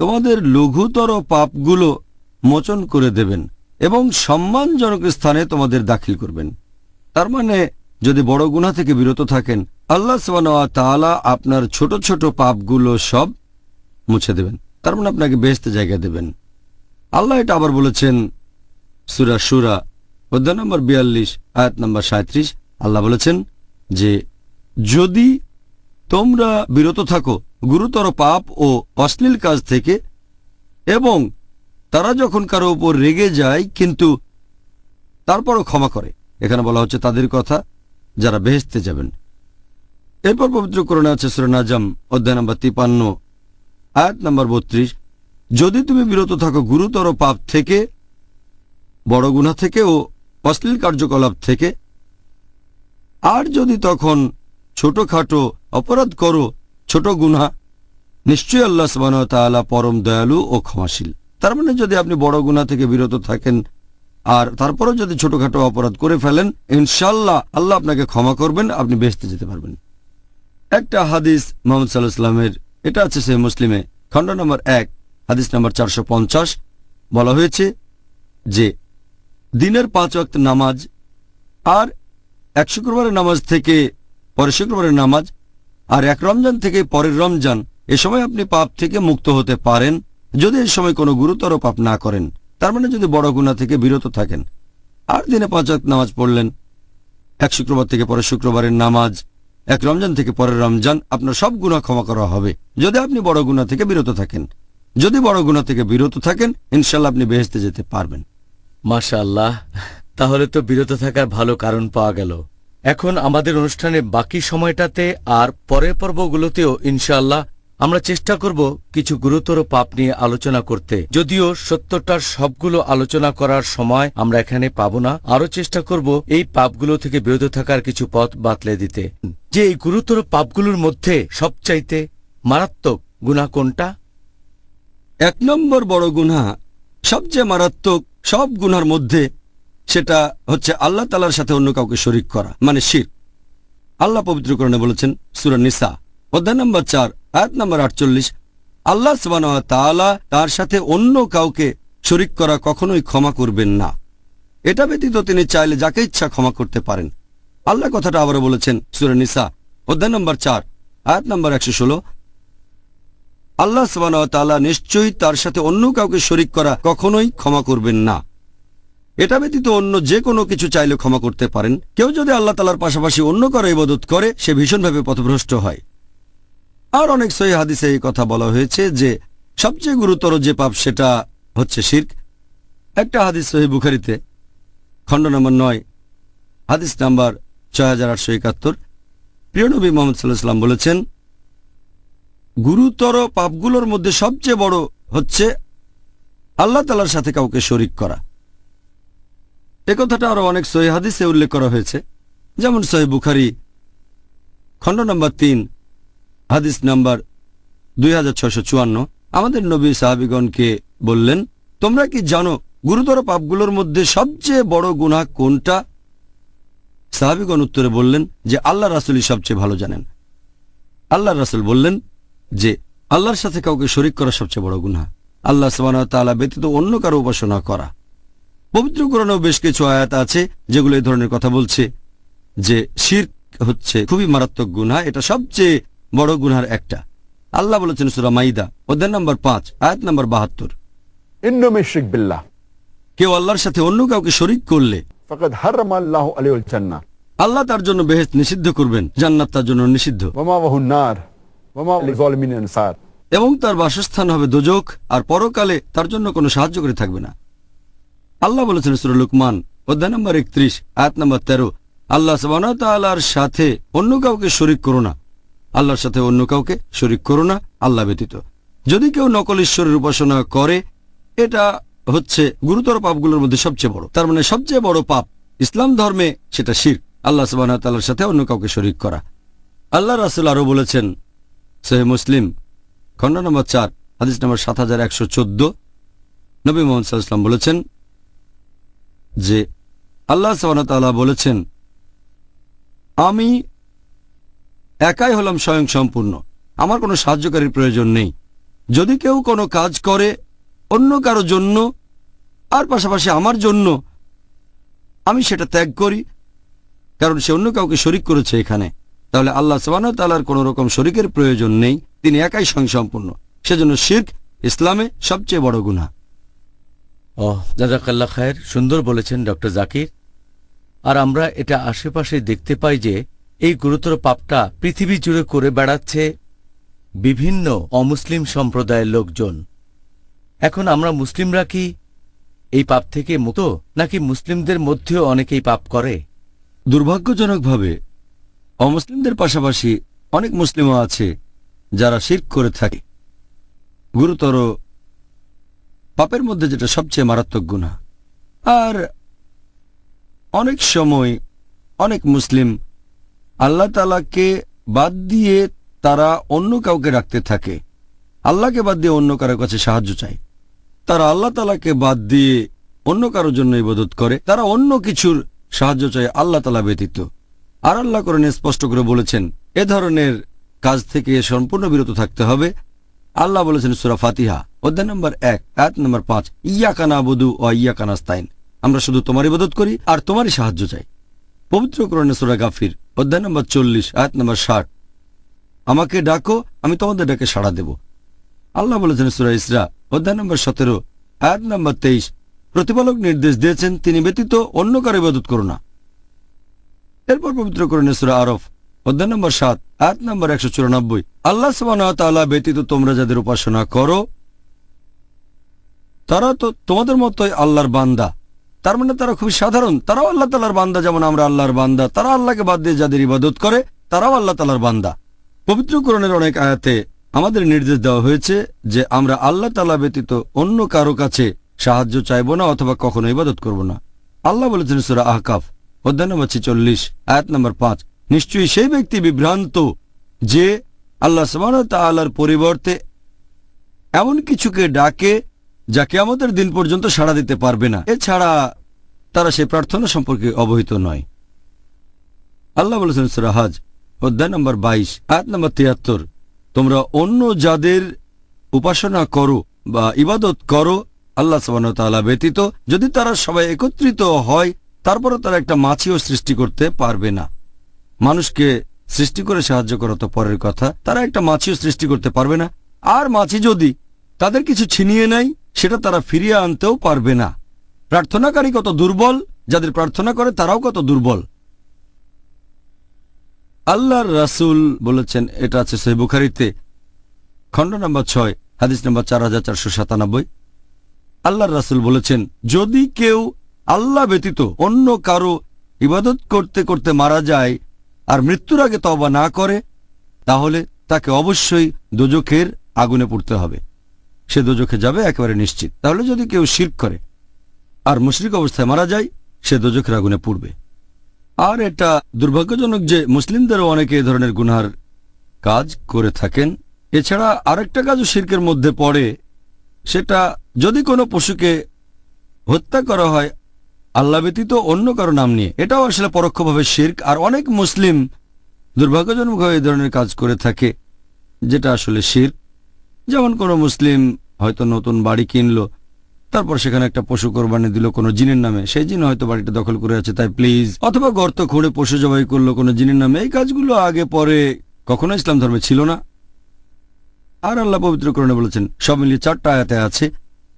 তোমাদের লঘুতর পাপগুলো মোচন করে দেবেন এবং সম্মানজনক স্থানে তোমাদের দাখিল করবেন। তার মানে যদি বড় গুনাহ থেকে বিরত থাকেন, আল্লাহ সুবহানাহু ওয়া তাআলা আপনার ছোট ছোট পাপগুলো সব মুছে দেবেন। তার মানে আপনাকে বেহেশতে জায়গা দেবেন। আল্লাহ এটা আবার বলেছেন সূরা শুরা অধ্যায় নম্বর 42 আয়াত নম্বর 37। আল্লাহ বলেছেন যে যদি তোমরা বিরত থাকো গুরুতর পাপ ও অশ্লীল কাজ থেকে, এবং তারা যখন কারো উপর রেগে যায় কিন্তু তারপরও ক্ষমা করে, এখানে বলা হচ্ছে তাদের কথা যারা বেহেশতে যাবেন। এরপর পবিত্র কোরআনে আছে সূরা নাজম অধ্যায় নম্বর 53 আয়াত নম্বর 32, যদি তুমি বিরত থাকো গুরুতর পাপ থেকে, বড় গুনাহ থেকে ও অশ্লীল কার্যকলাপ থেকে, আর যদি তখন ছোটখাটো অপরাধ করো, ছোট গুনাহ, নিশ্চয়ই আল্লাহ সুবহানাহু ওয়া তাআলা পরম দয়ালু ও ক্ষমাশীল। তার মানে যদি আপনি বড় গুনাহ থেকে বিরত থাকেন আর তারপরেও যদি ছোটখাটো অপরাধ করে ফেলেন, ইনশাআল্লাহ আল্লাহ আপনাকে ক্ষমা করবেন, আপনি বেহেশতে যেতে পারবেন। একটা হাদিস মুহাম্মদ সাল্লাল্লাহু আলাইহি ওয়াসাল্লামের, এটা আছে সহিহ মুসলিমে খণ্ড নম্বর 1 হাদিস নম্বর 450, বলা হয়েছে যে দিনের 5 ওয়াক্ত নামাজ আর এক শুক্রবারের নামাজ থেকে পরের শুক্রবারের নামাজ আর এক রমজান থেকে পরের রমজান, এ সময় আপনি পাপ থেকে মুক্ত হতে পারেন যদি এই সময় কোনো গুরুতর পাপ না করেন। তার মানে যদি বড় গুনাহ থেকে বিরত থাকেন আর দিনে 5 ওয়াক্ত নামাজ পড়লেন, এক শুক্রবার থেকে পরের শুক্রবারের নামাজ, এক রমজান থেকে পরের রমজান, আপনার সব গুনাহ ক্ষমা করা হবে যদি আপনি বড় গুনাহ থেকে বিরত থাকেন। যদি বড় গুনাহ থেকে বিরত থাকেন, ইনশাআল্লাহ আপনি বেহেশতে যেতে পারবেন। মাশাআল্লাহ, তাহলে তো বিরত থাকার ভালো কারণ পাওয়া গেল। এখন আমাদের অনুষ্ঠানে বাকি সময়টাতে আর পরের পর্বগুলোতেও ইনশাআল্লাহ আমরা চেষ্টা করব কিছু গুরুতর পাপ নিয়ে আলোচনা করতে। যদিও 70টার সবগুলো আলোচনা করার সময় আমরা এখানে পাব না, আরও চেষ্টা করব এই পাপগুলো থেকে বিরত থাকার কিছু পথ বাতলে দিতে। যে এই গুরুতর পাপগুলোর মধ্যে সবচাইতে মারাত্মক গুনাহ কোনটা? 1 নম্বর বড় গুনাহ, সবচেয়ে মারাত্মক সব গুনার মধ্যে, সেটা হচ্ছে আল্লাহ তাআলার সাথে অন্য কাউকে শরীক করা, মানে শিরক। আল্লাহ পবিত্র কোরআনে বলেছেন সূরা নিসা অধ্যায় নম্বর 4 আয়াত নম্বর 48, আল্লাহ সুবহানাহু ওয়া তাআলা তার সাথে অন্য কাউকে শরীক করা কখনোই ক্ষমা করবেন না। এটা ব্যতীত তিনি চাইলে যাকে ইচ্ছা ক্ষমা করতে পারেন। আল্লাহ কথাটা আবারও বলেছেন সূরা নিসা অধ্যায় নম্বর 4 আয়াত নম্বর 116, আল্লাহ সুবহানাহু ওয়া তাআলা নিশ্চয়ই তার সাথে অন্য কাউকে শরীক করা কখনোই ক্ষমা করবেন না। এটা ব্যতীত অন্য যে কোনো কিছু চাইলে ক্ষমা করতে পারেন। কেউ যদি আল্লাহ তাআলার পাশাপাশি অন্য কারো ইবাদত করে, সে ভীষণভাবে পথভ্রষ্ট হয়। আর অনেক সহিহ হাদিসে এই কথা বলা হয়েছে যে সবচেয়ে গুরুতর যে পাপ সেটা হচ্ছে শিরক। একটা হাদিস সহিহ বুখারীতে খণ্ড নম্বর 9 হাদিস নাম্বার 6871, প্রিয় নবী মুহাম্মদ সাল্লাল্লাহু আলাইহি ওয়াসাল্লাম বলেছেন, গুরুতর পাপগুলোর মধ্যে সবচেয়ে বড় হচ্ছে আল্লাহ তাআলার সাথে কাউকে শরীক করা। এ কথাটা আরো অনেক সহিহ হাদিসে উল্লেখ করা হয়েছে, যেমন সহিহ বুখারী খণ্ড নম্বর 3 হাদিস নাম্বার 2654। আমাদের নবী সাহাবীগণকে বললেন, তোমরা কি জানো গুরুতর পাপগুলোর মধ্যে সবচেয়ে বড় গুনাহ কোনটা? সাহাবীগণ উত্তরে বললেন যে আল্লাহ রাসূলই সবচেয়ে ভালো জানেন। আল্লাহ রাসূল বললেন যে আল্লাহর সাথে কাউকে শরীক করা সবচেয়ে বড় গুনাহ, আল্লাহ সুবহানাহু ওয়া তাআলা ব্যতীত অন্য কারো উপাসনা করা। পবিত্র কোরআনেও বেশ কিছু আয়াত আছে যেগুলো এই ধরনের কথা বলছে যে শিরক হচ্ছে খুবই মারাত্মক গুনাহ, এটা সবচেয়ে বড় গুনাহের একটা। আল্লাহ বলেছেন সূরা মাইদা অধ্যায় নম্বর 5 আয়াত নম্বর 72, ইন্নাম ইশরিক বিল্লাহ কেউ আল্লাহর সাথে অন্য কাউকে শরীক করলে ফাকাদ হারামাল্লাহু আলাইহিল জান্নাহ আল্লাহ তার জন্য বেহেশত নিষিদ্ধ করবেন, জান্নাত তার জন্য নিষিদ্ধ, ওয়া মাওয়াহুন নার ওয়া মা লিযালিমিন আনসার, এবং তার বাসস্থান হবে দোজখ, আর পরকালে তার জন্য কোনো সাহায্যকারী থাকবে না। আল্লাহ বলেছেন সূরা লুকমান অধ্যায় নম্বর 31 আয়াত নম্বর 13, আল্লাহ সুবহানাহু ওয়া তাআলার সাথে অন্য কাউকে শরীক করো না, আল্লাহর সাথে অন্য কাউকে শরীক করো না আল্লাহ ব্যতীত। যদি কেউ নকল ঈশ্বরের উপাসনা করে, এটা হচ্ছে গুরুতর পাপগুলোর মধ্যে সবচেয়ে বড়, তার মানে সবচেয়ে বড় পাপ ইসলাম ধর্মে সেটা শিরক, আল্লাহ সুবহানাহু ওয়া তাআলার সাথে অন্য কাউকে শরীক করা। আল্লাহ রাসূল আরো বলেছেন সহিহ মুসলিম খণ্ড নম্বর 4 হাদিস নম্বর 7114, নবী মুহাম্মদ সাল্লাল্লাহু আলাইহি ওয়াসাল্লাম বলেছেন যে আল্লাহ সুবহানাহু ওয়া তাআলা বলেছেন, আমি একাই হলাম স্বয়ং সম্পূর্ণ, আমার কোনো সাহায্যকারীর প্রয়োজন নেই। যদি কেউ কোনো কাজ করে অন্য কারো জন্য আর পাশাপাশি আমার জন্য, আমি সেটা ত্যাগ করি, কারণ সে অন্য কাউকে শরীক করেছে এখানে, তাহলে আল্লাহ সুবহানাহু ওয়া তাআলার কোনো রকম শরীকের প্রয়োজন নেই, তিনি একাই স্বয়ংসম্পূর্ণ। সেজন্য শিরক ইসলামে সবচেয়ে বড় গুনাহ। জাযাকাল্লাহ খায়ের, সুন্দর বলেছেন ডক্টর জাকির। আর আমরা এটা আশেপাশে দেখতে পাই যে এই গুরুতর পাপটা পৃথিবী জুড়ে করে বেড়াচ্ছে বিভিন্ন অমুসলিম সম্প্রদায়ের লোকজন। এখন আমরা মুসলিমরা কি এই পাপ থেকে মুক্ত, নাকি মুসলিমদের মধ্যেও অনেকেই পাপ করে? দুর্ভাগ্যজনকভাবে অমুসলিমদের পাশাপাশি অনেক মুসলিমও আছে যারা শিরক করে থাকে। গুরুতর পাপের মধ্যে যেটা সবচেয়ে মারাত্মক গুনাহ। আর অনেক সময় অনেক মুসলিম আল্লাহ তাআলাকে বাদ দিয়ে তারা অন্য কাউকে রাখতে থাকে, আল্লাহকে বাদ দিয়ে অন্য কারো কাছে সাহায্য চায়। তারা আল্লাহ তাআলাকে বাদ দিয়ে অন্য কারোর জন্য ইবাদত করে, তারা অন্য কিছুর সাহায্য চায় আল্লাহ তাআলা ব্যতীত। আর আল্লাহ কোরআনে স্পষ্ট করে বলেছেন এ ধরনের কাজ থেকে সম্পূর্ণ বিরত থাকতে হবে। আল্লাহ বলেছেন সূরা ফাতিহা অধ্যায় নম্বর 1 আয়াত নম্বর 5, ইয়াকা নাবুদু ওয়া ইয়াকা নাস্তাইন, আমরা শুধু তোমার ইবাদত করি আর তোমারই সাহায্য চাই। পবিত্র কোরআনে সূরা গাফির অধ্যায় নম্বর 40 আয়াত নম্বর 60, আমাকে ডাকো আমি তোমাদের ডাকে সাড়া দেব। আল্লাহ বলেছেন সূরা ইসরা অধ্যায় নম্বর 17 আয়াত নম্বর 23, প্রতিপালক নির্দেশ দিয়েছেন তিনি ব্যতীত অন্য কারো ইবাদত করো না। এরপর পবিত্র কোরআনে সূরা আরফ অধ্যায় নম্বর 7 আয়াত নম্বর 194, আল্লাহ সুবহানাহু ওয়া তাআলা ব্যতীত তোমরা যাদের উপাসনা করো তারা তো তোমাদের মতোই আল্লাহর বান্দা। তার মানে তারা খুব সাধারণ, তারাও আল্লাহ তাআলার বান্দা, যেমন আমরা আল্লাহর বান্দা। তারা আল্লাহকে বাদ দিয়ে যাদের ইবাদত করে তারাও আল্লাহ তাআলার বান্দা। পবিত্র কোরআনের অনেক আয়াতে আমাদের নির্দেশ দেওয়া হয়েছে যে আমরা আল্লাহ তাআলা ব্যতীত অন্য কারো কাছে সাহায্য চাইব না অথবা কখনো ইবাদত করব না। আল্লাহ বলেছেন সূরা আহকাফ অধ্যায় নম্বর 46 আয়াত নম্বর 5, নিশ্চয়ই সেই ব্যক্তি বিভ্রান্ত যে আল্লাহ সুবহানাহু ওয়া তাআলার পরিবর্তে এমন কিছুকে ডাকে যা কিয়ামতের দিন পর্যন্ত সাড়া দিতে পারবে না, এছাড়া তারা সেই প্রার্থনা সম্পর্কে অবহিত নয়। আল্লাহ বলেছেন সূরা হজ অধ্যায় নম্বর 22 আয়াত নম্বর 73, তোমরা অন্য যাদের উপাসনা করো বা ইবাদত করো আল্লাহ সুবহানাহু ওয়া তাআলা ব্যতীত, যদি তারা সবাই একত্রিত হয় তারপরও তারা একটা মাছিও সৃষ্টি করতে পারবে না। মানুষকে সৃষ্টি করে সাহায্য করা তো পরের কথা, তারা একটা মাছিও সৃষ্টি করতে পারবে না। আর মাছি যদি তাদের কিছু ছিনিয়ে নেয় সেটা তারা ফিরিয়ে আনতেও পারবে না। প্রার্থনাকারী কত দুর্বল, যাদের প্রার্থনা করে তারাও কত দুর্বল। আল্লাহর রাসূল বলেছেন, এটা আছে সহিহ বুখারীতে খণ্ড নম্বর 6 হাদিস নম্বর 4497, আল্লাহর রাসূল বলেছেন যদি কেউ আল্লাহ ব্যতীত অন্য কারো ইবাদত করতে করতে মারা যায় আর মৃত্যুর আগে তওবা না করে তাহলে তাকে অবশ্যই দোজখের আগুনে পুড়তে হবে, সে দোজখে যাবে একেবারে নিশ্চিত। তাহলে যদি কেউ শিরক করে আর মুশরিক অবস্থায় মারা যায় সে দোজখের আগুনে পুড়বে। আর এটা দুর্ভাগ্যজনক যে মুসলিমদেরও অনেকে এ ধরনের গুনার কাজ করে থাকেন। এছাড়া আরেকটা কাজও শিরকের মধ্যে পড়ে, সেটা যদি কোনো পশুকে হত্যা করা হয় আল্লাহ ব্যতীত অন্য কারো নাম নিয়ে, এটাও আসলে পরোক্ষভাবে শিরক। আর অনেক মুসলিম দুর্ভাগ্যজনকভাবে এই ধরনের কাজ করে থাকে, যেটা আসলে শিরক। যেমন কোনো মুসলিম হয়তো নতুন বাড়ি কিনলো, তারপর সেখানে একটা পশু কোরবানি দিল কোনো জিনের নামে, সেই জিন হয়তো বাড়িটা দখল করে আছে, তাই প্লিজ। অথবা গর্ত খুঁড়ে পশু জবাই করলো কোনো জিনের নামে। এই কাজগুলো আগে পরে কখনো ইসলাম ধর্মে ছিল না। আর আল্লাহ পবিত্রকরণে বলেছেন, সব মিলিয়ে 4টা আয়াতে আছে।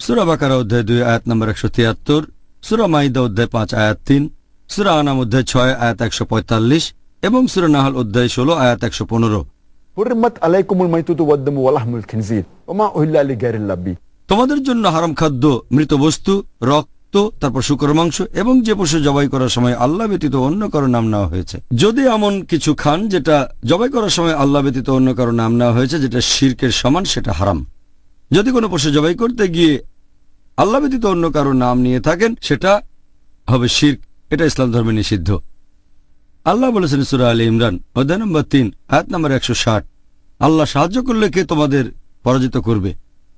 সূরা বাকারা অধ্যায় 2 আয়াত নম্বর 173, সূরা মাইদা অধ্যায় 5 আয়াত 3, সূরা আনাম অধ্যায় 6 আয়াত 145 এবং সূরা নাহল অধ্যায় 16 আয়াত 115। হুরমাত আলাইকুমুল মাইতুতু ওয়াদ-দামু ওয়া লাহমুল খিনজির ওয়া মা উহিল্লা লিগাইরিল্লাহ বি। তোমাদের জন্য হারাম খাদ্য, মৃত বস্তু, রক্ত, তারপর শূকর মাংস এবং যে পশু জবাই করার সময় আল্লাহ ব্যতীত অন্য কারো নাম নেওয়া হয়েছে। যদি এমন কিছু খান যেটা জবাই করার সময় আল্লাহ ব্যতীত অন্য কারো নাম নেওয়া হয়েছে, যেটা শিরকের সমান, সেটা হারাম। যদি কোনো পশু জবাই করতে গিয়ে আল্লাহ ব্যতীত অন্য কারো নাম নিয়ে থাকেন, সেটা হবে শিরক। এটা ইসলাম ধর্মে নিষিদ্ধ। আল্লাহ বলেছেন সূরা আলে ইমরান অধ্যায় নম্বর 3 আয়াত নম্বর 160, আল্লাহ সাহায্য করলে কে তোমাদের পরাজিত করবে,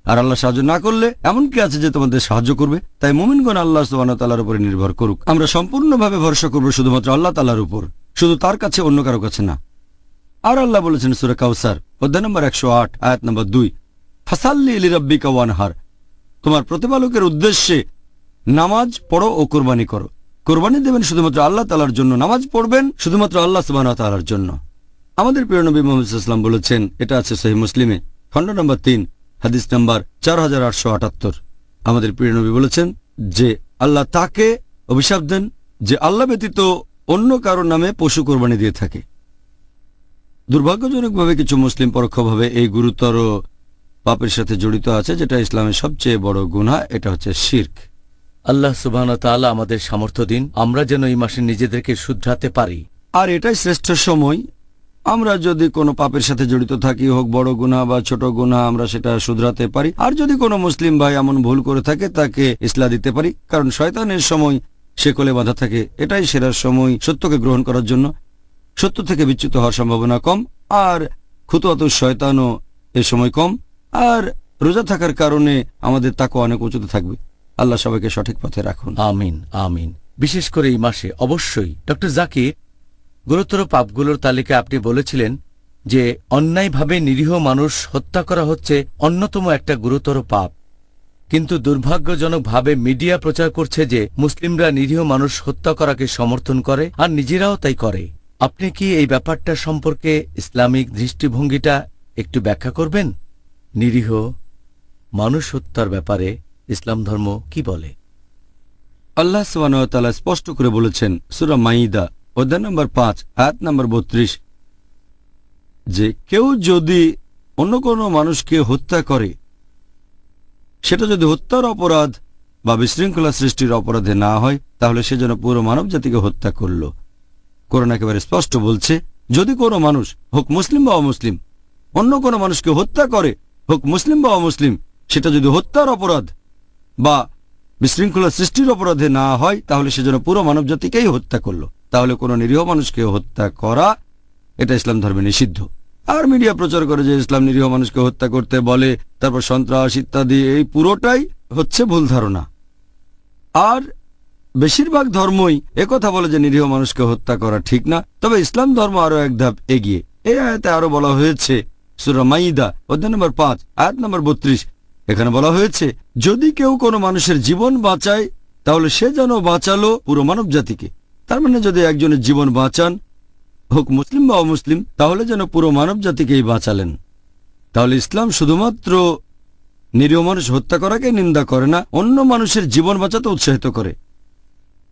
আর আল্লাহ সাহায্য না করলে এমন কি আছে যে তোমাদের সাহায্য করবে। তাই মুমিনগণ আল্লাহ সুবহানাহু ওয়া তাআলার উপরে নির্ভর করুক। আমরা সম্পূর্ণভাবে ভরসা করব শুধুমাত্র আল্লাহ তাআলার উপর, শুধু তার কাছে, অন্য কারো কাছে না। আর আল্লাহ বলেছেন সূরা কাউসার অধ্যায় নম্বর 108 আয়াত নম্বর 2, ফাসাল্লি লিরাব্বিকা ওয়ানহার, তোমার প্রতিপালকের উদ্দেশ্যে নামাজ পড়ো ও কোরবানি করো। কোরবানি দেবেন শুধুমাত্র আল্লাহ তাআলার জন্য, নামাজ পড়বেন শুধুমাত্র আল্লাহ সুবহানাহু ওয়া তাআলার জন্য। আমাদের প্রিয় নবী মুহাম্মদ সাল্লাল্লাহু আলাইহি ওয়াসাল্লাম বলেছেন, এটা আছে সহিহ মুসলিমে খণ্ড নম্বর 3 হাদিস নম্বর 4878। আমাদের প্রিয় নবী বলেছেন যে আল্লাহ তাকে অভিশাপ দেন যে আল্লাহ ব্যতীত অন্য কারো নামে পশু কোরবানি দিয়ে থাকে। দুর্ভাগ্যজনকভাবে কিছু মুসলিম পরোক্ষভাবে এই গুরুতর পাপের সাথে জড়িত আছে, যেটা ইসলামের সবচেয়ে বড় গুনাহ। এটা হচ্ছে শিরক। আল্লাহ সুবহানাহু ওয়া তাআলা আমাদের সামর্থ্য দিন, আমরা যেন এই মাসে নিজেদেরকে শুধরাতে পারি। আর এটাই শ্রেষ্ঠ সময়। আমরা যদি কোনো পাপের সাথে জড়িত থাকি, হোক বড় গুনাহ বা ছোট গুনাহ, আমরা সেটা শুধরাতে পারি। আর যদি কোনো মুসলিম ভাই এমন ভুল করে থাকে, তাকে ইসলাহ দিতে পারি। কারণ শয়তানের সময় শেকলে বাঁধা থাকে। এটাই সেরা সময় সত্যকে গ্রহণ করার জন্য। সত্য থেকে বিচ্যুত হওয়ার সম্ভাবনা কম, আর খুতুয়াত শয়তানও এ সময় কম। আর রোজা থাকার কারণে আমাদের তাকওয়া অনেক উঁচুতে থাকবে। আল্লাহ সবাইকে সঠিক পথে রাখুন। আমিন আমিন। বিশেষ করে এই মাসে অবশ্যই। ডক্টর জাকির, গুরুতর পাপগুলোর তালিকা আপনি বলেছিলেন যে অন্যায়ভাবে নিরীহ মানুষ হত্যা করা হচ্ছে অন্যতম একটা গুরুতর পাপ। কিন্তু দুর্ভাগ্যজনকভাবে মিডিয়া প্রচার করছে যে মুসলিমরা নিরীহ মানুষ হত্যা করাকে সমর্থন করে, আর নিজেরাও তাই করে। আপনি কি এই ব্যাপারটা সম্পর্কে ইসলামিক দৃষ্টিভঙ্গিটা একটু ব্যাখ্যা করবেন? নিরীহ মানুষ হত্যার ব্যাপারে ইসলাম ধর্ম কি বলে? আল্লাহ সুবহানাহু ওয়া তাআলা স্পষ্ট করে বলেছেন সূরা মাইদা অধ্যায় নম্বর 5 আয়াত নম্বর 32 যে কেউ যদি অন্য কোনো মানুষকে হত্যা করে, সেটা যদি হত্যার অপরাধ বা বিশৃঙ্খলা সৃষ্টির অপরাধে না হয়, তাহলে সে যেন পুরো মানব জাতিকে হত্যা করল। কোরআন একেবারে স্পষ্ট বলছে, যদি কোনো মানুষ, হোক মুসলিম বা অমুসলিম, অন্য কোনো মানুষকে হত্যা করে, হোক মুসলিম বা অমুসলিম, সেটা যদি হত্যার অপরাধ বা বিশৃঙ্খলা সৃষ্টির অপরাধে না হয়, তাহলে সে যেন পুরো মানব জাতিকেই হত্যা করল। তাহলে কোনো নিরীহ মানুষকে হত্যা করা, এটা ইসলাম ধর্মে নিষিদ্ধ। আর মিডিয়া প্রচার করে যে ইসলাম নিরীহ মানুষকে হত্যা করতে বলে, তারপর সন্ত্রাস ইত্যাদি, এই পুরোটাই হচ্ছে ভুল ধারণা। আর বেশিরভাগ ধর্মই একথা বলে যে নিরীহ মানুষকে হত্যা করা ঠিক না। তবে ইসলাম ধর্ম আরো এক ধাপ এগিয়ে। এই আয়াতে আরো বলা হয়েছে সূরা মাইদা অধ্যায় নম্বর 5 আয়াত নম্বর 32, এখানে বলা হয়েছে যদি কেউ কোনো মানুষের জীবন বাঁচায়, তাহলে সে যেন বাঁচালো পুরো মানব জাতিকে। তার মানে যদি একজনের জীবন বাঁচান, হোক মুসলিম বা অমুসলিম, তাহলে যেন পুরো মানব জাতিকেই বাঁচালেন। তাহলে ইসলাম শুধুমাত্র নিরীহ মানুষ হত্যা করাকে নিন্দা করে না, অন্য মানুষের জীবন বাঁচাতে উৎসাহিত করে।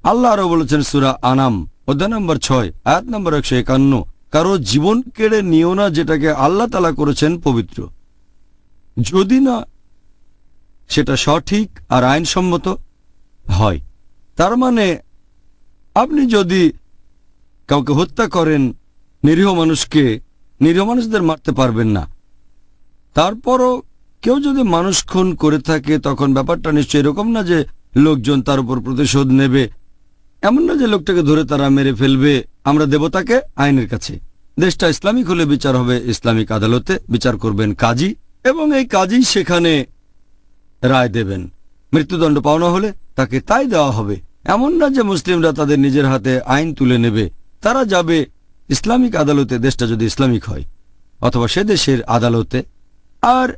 আল্লাহ আরো বলেছেন সূরা আনাম অধ্যায় নম্বর 6 আয়াত নম্বর 151, কারো জীবন কেড়ে নিও না যেটাকে আল্লাহ তাআলা করেছেন পবিত্র, যদি না সেটা সঠিক আর আইনসম্মত হয়। তার মানে আপনি যদি কাউকে হত্যা করেন, নিরীহ মানুষকে, নিরীহ মানুষদের মারতে পারবেন না। তারপরও কেউ যদি মানুষ খুন করে থাকে, তখন ব্যাপারটা নিশ্চয়ই এরকম না যে লোকজন তার উপর প্রতিশোধ নেবে। এমন না যে লোকটাকে ধরে তারা মেরে ফেলবে, আমরা দেব তাকে আইনের কাছে। দেশটা ইসলামিক হলে বিচার হবে ইসলামিক আদালতে, বিচার করবেন কাজী, এবং এই কাজী সেখানে রায় দেবেন। মৃত্যুদণ্ড পাওনা হলে তাকে তাই দেওয়া হবে। এমন না যে মুসলিমরা তাদের নিজের হাতে আইন তুলে নেবে। তারা যাবে ইসলামিক আদালতে, দেশটা যদি ইসলামিক হয়, অথবা সে দেশের আদালতে। আর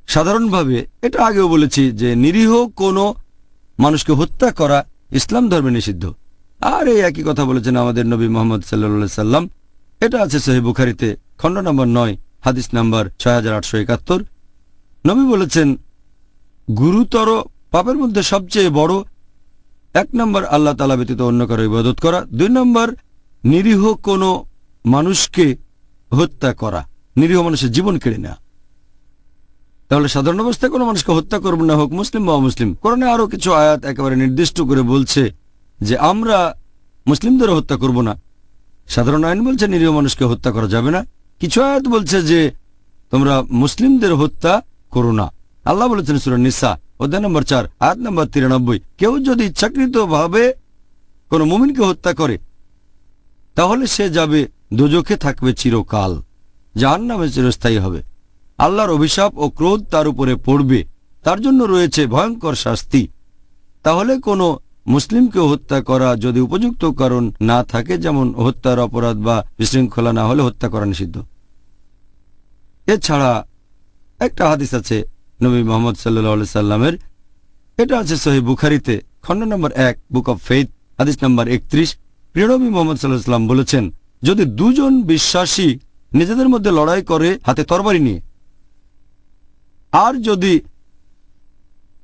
সাধারণভাবে এটা আগেও বলেছি যে নিরীহ কোনো মানুষকে হত্যা করা ইসলাম ধর্মে নিষিদ্ধ। আর এই একই কথা বলেছেন আমাদের নবী মুহাম্মদ সাল্লাল্লাহু সাল্লাম। এটা আছে সহিহ বুখারীতে, খণ্ড নম্বর 9, হাদিস নাম্বার 6871। নবী বলেছেন, গুরুতর পাপের মধ্যে সবচেয়ে বড় 1 নম্বর আল্লাহ তাআলা ব্যতীত অন্য কারো ইবাদত করা, 2 নম্বর নিরীহ কোনো মানুষকে হত্যা করা, নিরীহ মানুষের জীবন কেড়ে নেওয়া। তাহলে সাধারণ অবস্থায় কোনো মানুষকে হত্যা করবেন না, হোক মুসলিম বা অমুসলিম। কোরআনে আরো কিছু আয়াত একেবারে নির্দিষ্ট করে বলছে যে আমরা মুসলিমদের হত্যা করব না। সাধারণ আইন বলছে নিরীহ মানুষকে হত্যা করা যাবে না। কিছু আয়াত বলছে যে তোমরা মুসলিমদের হত্যা করো না। আল্লাহ বলেছেন সূরা নিসা অধ্যায় নম্বর 4 আয়াত নম্বর 93, কেউ যদি ইচ্ছাকৃতভাবে কোনো মুমিনকে হত্যা করে তাহলে সে যাবে দোজখে, থাকবে চিরকাল, জাহান্নামে চিরস্থায়ী হবে। আল্লাহর অভিশাপ ও ক্রোধ তার উপরে পড়বে, তার জন্য রয়েছে ভয়ঙ্কর শাস্তি। তাহলে কোনো মুসলিমকে হত্যা করা যদি উপযুক্ত কারণ না থাকে, যেমন হত্যার অপরাধ বা বিশৃঙ্খলা না হলে হত্যা করা নিষিদ্ধ। এছাড়া একটা হাদিস আছে নবী মুহাম্মদ সাল্লাল্লাহু আলাইহি সাল্লামের, এটা আছে সহিহ বুখারীতে, খণ্ড নম্বর 1, বুক অব ফেইথ, হাদিস নম্বর 31। প্রিয় নবী মুহাম্মদ সাল্লাল্লাহু আলাইহি সাল্লাম বলেছেন, যদি দুজন বিশ্বাসী নিজেদের মধ্যে লড়াই করে হাতে তরবারি নিয়ে, আর যদি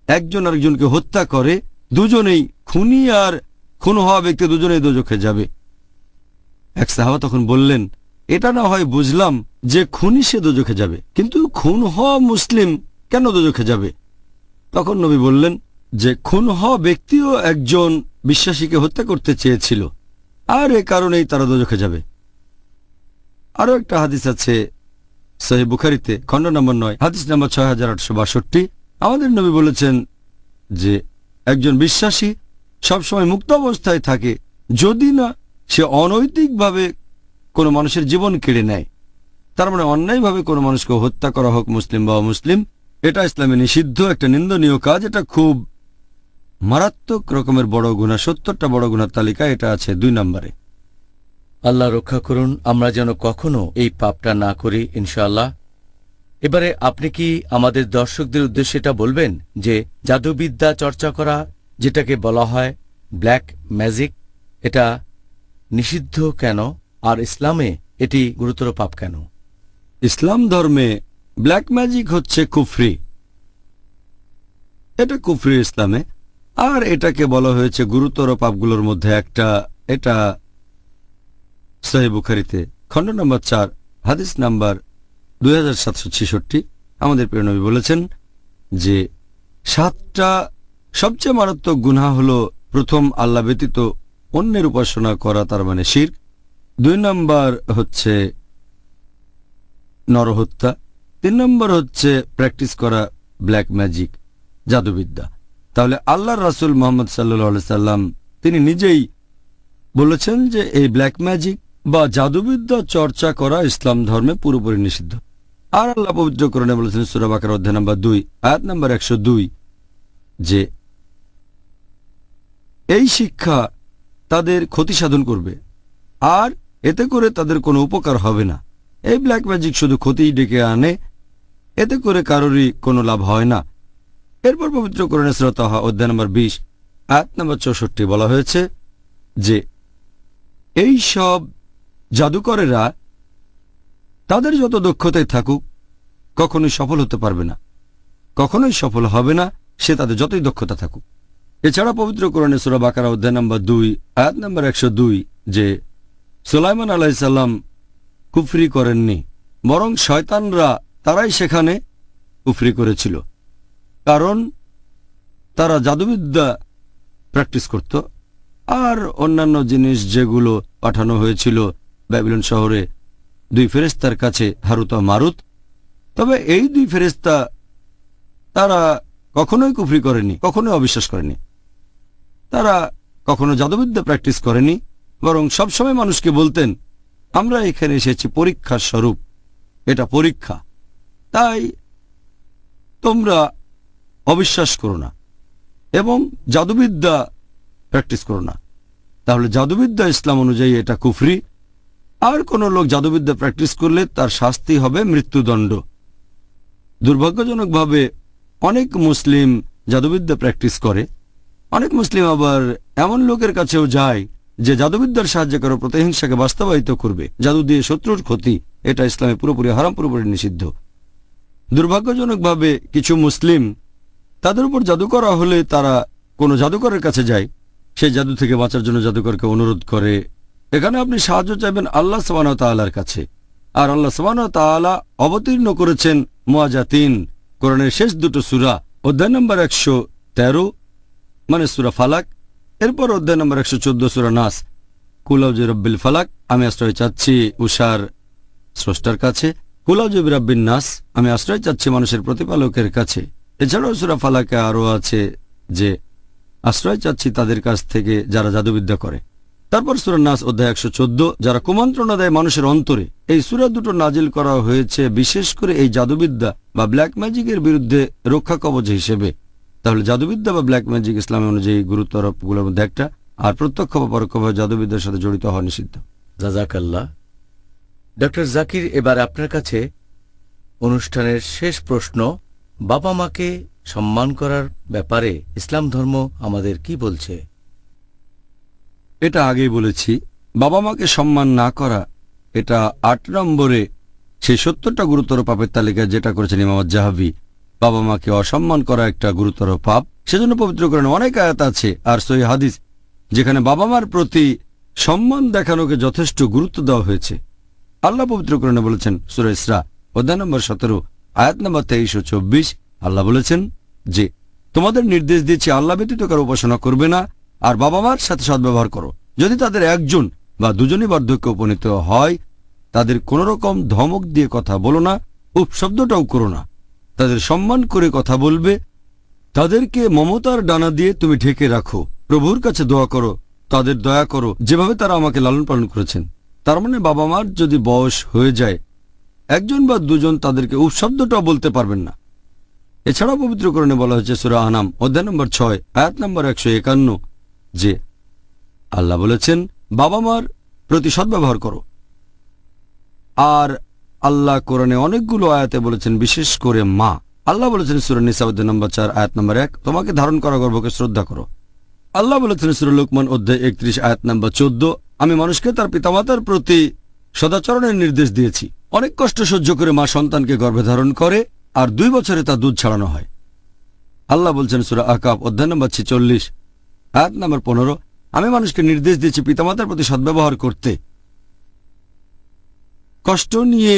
একজন আরেকজনকে হত্যা করে, দুজনেই খুনি আর খুন হওয়া ব্যক্তি দুজনেই দোজখে যাবে। এক সাহাবা তখন বললেন, এটা না হয় বুঝলাম যে খুনি সে দোজখে যাবে, কিন্তু খুন হওয়া মুসলিম কেন দোজখে যাবে? তখন নবী বললেন যে খুন হওয়া ব্যক্তিও একজন বিশ্বাসীকে হত্যা করতে চেয়েছিল, আর এ কারণেই তারা দোজখে যাবে। আরো একটা হাদিস আছে সহিহ বুখারীতে, খণ্ড নম্বর 9, হাদিস নম্বর 6862। আমাদের নবী বলেছেন যে একজন বিশ্বাসী সবসময় মুক্ত অবস্থায় থাকে যদি না সে অনৈতিকভাবে কোনো মানুষের জীবন কেড়ে নেয়। তার মানে অন্যায়ভাবে কোনো মানুষকে হত্যা করা, হোক মুসলিম বা অমুসলিম, এটা ইসলামে নিষিদ্ধ, একটা নিন্দনীয় কাজ। এটা খুব মারাত্মক রকমের বড় গুনাহ, 70টা বড় গুনার তালিকা এটা আছে 2 নম্বরে। আল্লাহ রক্ষা করুন আমরা যেন কখনো এই পাপটা না করি, ইনশাআল্লাহ। এবারে আপনি কি আমাদের দর্শকদের উদ্দেশ্যে এটা বলবেন যে জাদুবিদ্যা চর্চা করা, যেটাকে বলা হয় ব্ল্যাক ম্যাজিক, এটা নিষিদ্ধ কেন, আর ইসলামে এটি গুরুতর পাপ কেন? ইসলাম ধর্মে ব্ল্যাক ম্যাজিক হচ্ছে কুফরি, এটা কুফরি ইসলামে, আর এটাকে বলা হয়েছে গুরুতর পাপগুলোর মধ্যে একটা। এটা সহিহ বুখারীতে, খণ্ড নম্বর 4, হাদিস নাম্বার 2766। আমাদের প্রিয় নবী বলেছেন যে 7টা সবচেয়ে মারাত্মক গুনাহ হলো, প্রথম আল্লাহ ব্যতীত অন্যের উপাসনা করা, তার মানে শিরক। 2 নম্বর হচ্ছে নরহত্যা। 3 নম্বর হচ্ছে প্র্যাকটিস করা ব্ল্যাক ম্যাজিক, জাদুবিদ্যা। তাহলে আল্লাহর রাসূল মুহাম্মদ সাল্লাল্লাহু আলাইহি সাল্লাম তিনি নিজেই বলেছেন যে এই ব্ল্যাক ম্যাজিক বা জাদুবিদ্যা চর্চা করা ইসলাম ধর্মে পুরোপুরি নিষিদ্ধ। আর আল্লাহ পবিত্র কোরআনে বলেছেন সূরা বাকারা অধ্যায় নম্বর 2 আয়াত নম্বর 102 যে এই শিক্ষা তাদের ক্ষতি সাধন করবে, আর এতে করে তাদের কোনো উপকার হবে না। এই ব্ল্যাক ম্যাজিক শুধু ক্ষতিই ডেকে আনে, এতে করে কারোরই কোনো লাভ হয় না। এরপর পবিত্র কোরআনে সূরা তাহা অধ্যায় নম্বর 20 আয়াত নম্বর 64 বলা হয়েছে যে এই সব জাদুকরেরা তাদের যত দক্ষতায় থাকুক কখনোই সফল হতে পারবে না, কখনোই সফল হবে না, সে তাদের যতই দক্ষতা থাকুক। এছাড়া পবিত্র কোরআনে সূরা বাকারা অধ্যায় নম্বর 2 আয়াত নম্বর 102 যে সুলাইমান আলাইহিস সালাম কুফরি করেননি, বরং শয়তানরা তারাই সেখানে কুফরি করেছিল, কারণ তারা জাদুবিদ্যা প্র্যাকটিস করত। আর অন্যান্য জিনিস যেগুলো পাঠানো হয়েছিল ব্যাবিলন শহরে 2 ফেরেশতার কাছে, হারুত ও মারুত। তবে এই 2 ফেরেশতা তারা কখনোই কুফরি করেনি, কখনোই অবিশ্বাস করেনি, তারা কখনো জাদুবিদ্যা প্র্যাকটিস করেনি, বরং সবসময় মানুষকে বলতেন আমরা এখানে এসেছি পরীক্ষার স্বরূপ, এটা পরীক্ষা, তাই তোমরা অবিশ্বাস করো না। এবং জাদুবিদ্যা প্র্যাকটিস করো না। তাহলে জাদুবিদ্যা ইসলাম অনুযায়ী এটা কুফরি। আর কোনো লোক জাদুবিদ্যা প্র্যাকটিস করলে তার শাস্তি হবে মৃত্যুদণ্ড। দুর্ভাগ্যজনকভাবে অনেক মুসলিম জাদুবিদ্যা প্র্যাকটিস করে। অনেক মুসলিম আবার এমন লোকের কাছেও যায় যে জাদুবিদ্যার সাহায্যে কারো প্রতিহিংসাকে বাস্তবায়িত করবে, জাদু দিয়ে শত্রুর ক্ষতি। এটা ইসলামে পুরোপুরি হারাম, পুরোপুরি নিষিদ্ধ। দুর্ভাগ্যজনকভাবে কিছু মুসলিম তাদের উপর জাদু করা হলে তারা কোনো জাদুকরের কাছে যায়, সেই জাদু থেকে বাঁচার জন্য জাদুকরকে অনুরোধ করে। এখানে আপনি সাহায্য চাইবেন আল্লাহ সুবহানাহু ওয়া তাআলার কাছে। আর আল্লাহ সুবহানাহু ওয়া তাআলা অবতীর্ণ করেছেন মুআজ্জাতিন, কোরআনের শেষ দুটো সূরা, অধ্যায় নম্বর 113 মানে সূরা ফালাক, এরপর অধ্যায় নম্বর 114 সূরা নাস। কুল আউযু বিরাব্বিল ফালাক, আমি আশ্রয় চাচ্ছি উষার স্রষ্টার কাছে। কুল আউযু বিরাব্বিন নাস, আমি আশ্রয় চাচ্ছি মানুষের প্রতিপালকের কাছে। এছাড়াও সূরা ফালাকে আরও আছে যে আশ্রয় চাচ্ছি তাদের কাছ থেকে যারা জাদুবিদ্যা করে। তারপর সূরা নাস অধ্যায় 114, যারা কুমন্ত্রণা দেয় মানুষের অন্তরে। এই সূরা দুটো নাজিল করা হয়েছে বিশেষ করে এই জাদুবিদ্যা বা ব্ল্যাক ম্যাজিকের বিরুদ্ধে রক্ষা কবচ হিসেবে। তাহলে জাদুবিদ্যা বা ব্ল্যাক ম্যাজিক ইসলাম অনুযায়ী গুরুতর গুলোর মধ্যে একটা, আর প্রত্যক্ষ বা পরোক্ষভাবে জাদুবিদ্যার সাথে জড়িত হওয়া নিষিদ্ধ। জাযাকাল্লাহ। ডক্টর জাকির, এবার আপনার কাছে অনুষ্ঠানের শেষ প্রশ্ন। বাবা মাকে সম্মান করার ব্যাপারে ইসলাম ধর্ম আমাদের কি বলছে? এটা আগেই বলেছি, বাবা মাকে সম্মান না করা এটা 8 নম্বরে সেই 70টা গুরুতর পাপের তালিকায় যেটা করেছেন ইমাম আয-যাহাবী। বাবা মাকে অসম্মান করা একটা গুরুতর পাপ। সেজন্য পবিত্র কোরআনে অনেক আয়াত আছে আর সহিহ হাদিস যেখানে বাবা মার প্রতি সম্মান দেখানোকে যথেষ্ট গুরুত্ব দেওয়া হয়েছে। আল্লাহ পবিত্র কোরআনে বলেছেন সূরা ইসরা অধ্যায় নম্বর 17 আয়াত নম্বর 23 ও 24, আল্লাহ বলেছেন যে তোমাদের নির্দেশ দিয়েছি আল্লাহ ব্যতীত কারো উপাসনা করবে না, আর বাবা মার সাথে সদ্ব্যবহার করো। যদি তাদের একজন বা দুজনই বার্ধক্যে উপনীত হয়, তাদের কোন রকম ধমক দিয়ে কথা বলো না, উপশব্দটাও করো না। তাদের সম্মান করে কথা বলবে। তাদেরকে মমতার ডানা দিয়ে তুমি ঢেকে রাখো। প্রভুর কাছে দোয়া করো, তাদের দয়া করো যেভাবে তারা আমাকে লালন পালন করেছেন। তার মানে বাবা মার যদি বয়স হয়ে যায়, একজন বা দুজন তাদেরকে উপশব্দটাও বলতে পারবেন না। এছাড়াও পবিত্র কোরআনে বলা হয়েছে সূরা আনাম অধ্যায় নম্বর 6 আয়াত নম্বর 151 যে আল্লাহ বলেছেন বাবা মার প্রতি সদ্ব্যবহার করো। আর আল্লাহ কোরআনে অনেকগুলো আয়াতে বলেছেন বিশেষ করে মা। আল্লাহ বলেছেন সূরা নিসা অধ্যায় নম্বর 4 আয়াত নম্বর 1 তোমাকে ধারণ করা গর্ভকে শ্রদ্ধা করো। আল্লাহ বলেছেন সূরা লুকমান অধ্যায় 31 আয়াত নম্বর 14 আমি মানুষকে তার পিতামাতার প্রতি সদাচরণের নির্দেশ দিয়েছি। অনেক কষ্ট সহ্য করে মা সন্তানকে গর্ভে ধারণ করে আর 2 বছরে তা দুধ ছাড়ানো হয়। আল্লাহ বলছেন সূরা আকাব অধ্যায় নম্বর 46 আয়াত নম্বর 15 আমি মানুষকে নির্দেশ দিয়েছি পিতামাতার প্রতি সদ্ব্যবহার করতে। কষ্ট নিয়ে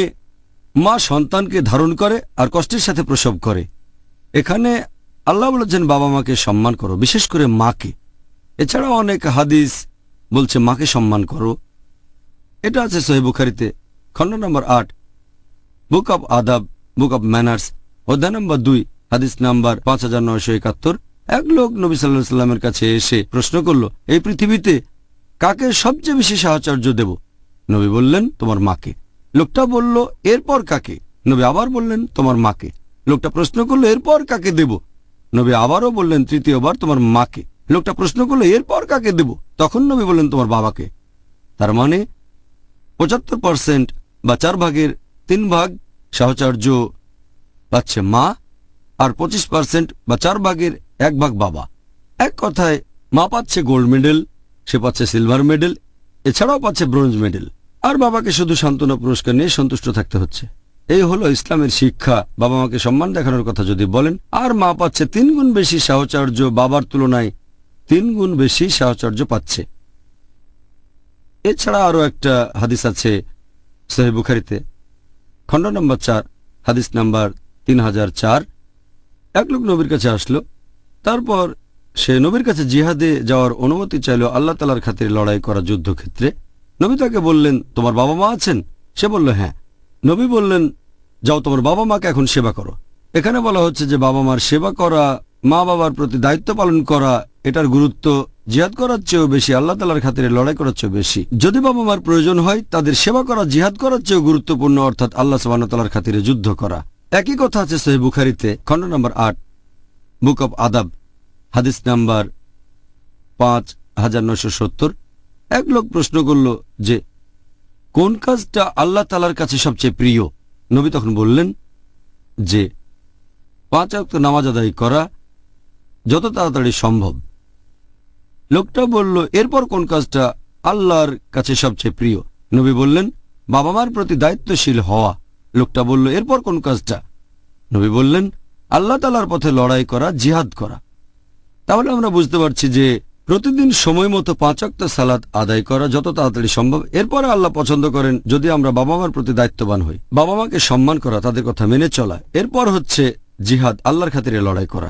মা সন্তানকে ধারণ করে আর কষ্টের সাথে প্রসব করে। এখানে আল্লাহ বলেছেন বাবা মাকে সম্মান করো, বিশেষ করে মাকে। এছাড়াও অনেক হাদিস বলছে মাকে সম্মান করো। এটা আছে সহিহ বুখারীতে খণ্ড নম্বর 8 বুক অব আদাব, বুক অব ম্যানার্স অধ্যায় নম্বর 2 হাদিস নাম্বার 5971। এক লোক নবী সাল্লাল্লাহু আলাইহি সাল্লামের কাছে এসে প্রশ্ন করল, এই পৃথিবীতে কাকে সবচেয়ে বেশি সাহচর্য দেব? নবী বললেন তোমার মাকে। লোকটা বলল এরপর কাকে? নবী আবার বললেন তোমার মাকে। লোকটা প্রশ্ন করলো এরপর কাকে দেব? নবী আবারও বললেন তৃতীয়বার তোমার মাকে। লোকটা প্রশ্ন করলো এরপর কাকে দেব? তখন নবী বললেন তোমার বাবাকে। তার মানে 75% বা 4 ভাগের 3 ভাগ সাহচর্য পাচ্ছে মা, আর 25% বা 4 ভাগের 1 ভাগ বাবা। এক কথায় মা পাচ্ছে গোল্ড মেডেল, সে পাচ্ছে সিলভার মেডেল, এছাড়াও পাচ্ছে ব্রোঞ্জ মেডেল। আর বাবাকে শুধু সান্ত্বনা পুরস্কার নিয়ে সন্তুষ্ট থাকতে হচ্ছে। এই হলো ইসলামের শিক্ষা। বাবা মাকে সম্মান দেখানোর কথা যদি বলেন, আর মা পাচ্ছে 3 গুণ বেশি সাহচর্য, বাবার তুলনায় 3 গুণ বেশি সাহচর্য পাচ্ছে। এছাড়া আরো একটা হাদিস আছে সহিহ বুখারীতে খণ্ড নম্বর 4 হাদিস নাম্বার 3004। এক লোক নবীর কাছে আসলো, তারপর সে নবীর কাছে জিহাদে যাওয়ার অনুমতি চাইল আল্লাহ তাআলার খাতিরে লড়াই করা যুদ্ধক্ষেত্রে। নবী তাকে বললেন তোমার বাবা মা আছেন? সে বলল হ্যাঁ। নবী বললেন যাও তোমার বাবা মাকে এখন সেবা করো। এখানে বলা হচ্ছে যে বাবা মার সেবা করা, মা বাবার প্রতি দায়িত্ব পালন করা, এটার গুরুত্ব জিহাদ করার চেয়েও বেশি, আল্লাহ তাআলার খাতিরে লড়াই করার চেয়েও বেশি। যদি বাবা মার প্রয়োজন হয় তাদের সেবা করা জিহাদ করার চেয়েও গুরুত্বপূর্ণ, অর্থাৎ আল্লাহ সুবহানাহু ওয়া তাআলার খাতিরে যুদ্ধ করা। একই কথা আছে সহিহ বুখারীতে খণ্ড নম্বর 8 বুক অব আদাব হাদিস নাম্বার 1970। এক লোক প্রশ্ন করল যে কোন কাজটা আল্লাহ তাআলার কাছে সবচেয়ে প্রিয়। নবী তখন বললেন যে 5 ওয়াক্ত নামাজ আদায় করা যত তাড়াতাড়ি সম্ভব। লোকটা বলল এরপর কোন কাজটা আল্লাহর কাছে সবচেয়ে প্রিয়। নবী বললেন বাবা মার প্রতি দায়িত্বশীল হওয়া। লোকটা বলল এরপর কোন কাজটা? নবী বললেন আল্লাহ তাআলার পথে লড়াই করা, জিহাদ করা। তাহলে আমরা বুঝতে পারছি যে প্রতিদিন সময় মতো 5 ওয়াক্ত সালাত আদায় করা যত তাড়াতাড়ি সম্ভব। এরপরে আল্লাহ পছন্দ করেন যদি আমরা বাবা মার প্রতি দায়িত্ববান হই, বাবা মাকে সম্মান করা, তাদের কথা মেনে চলা। এরপর হচ্ছে জিহাদ, আল্লাহর খাতিরে লড়াই করা।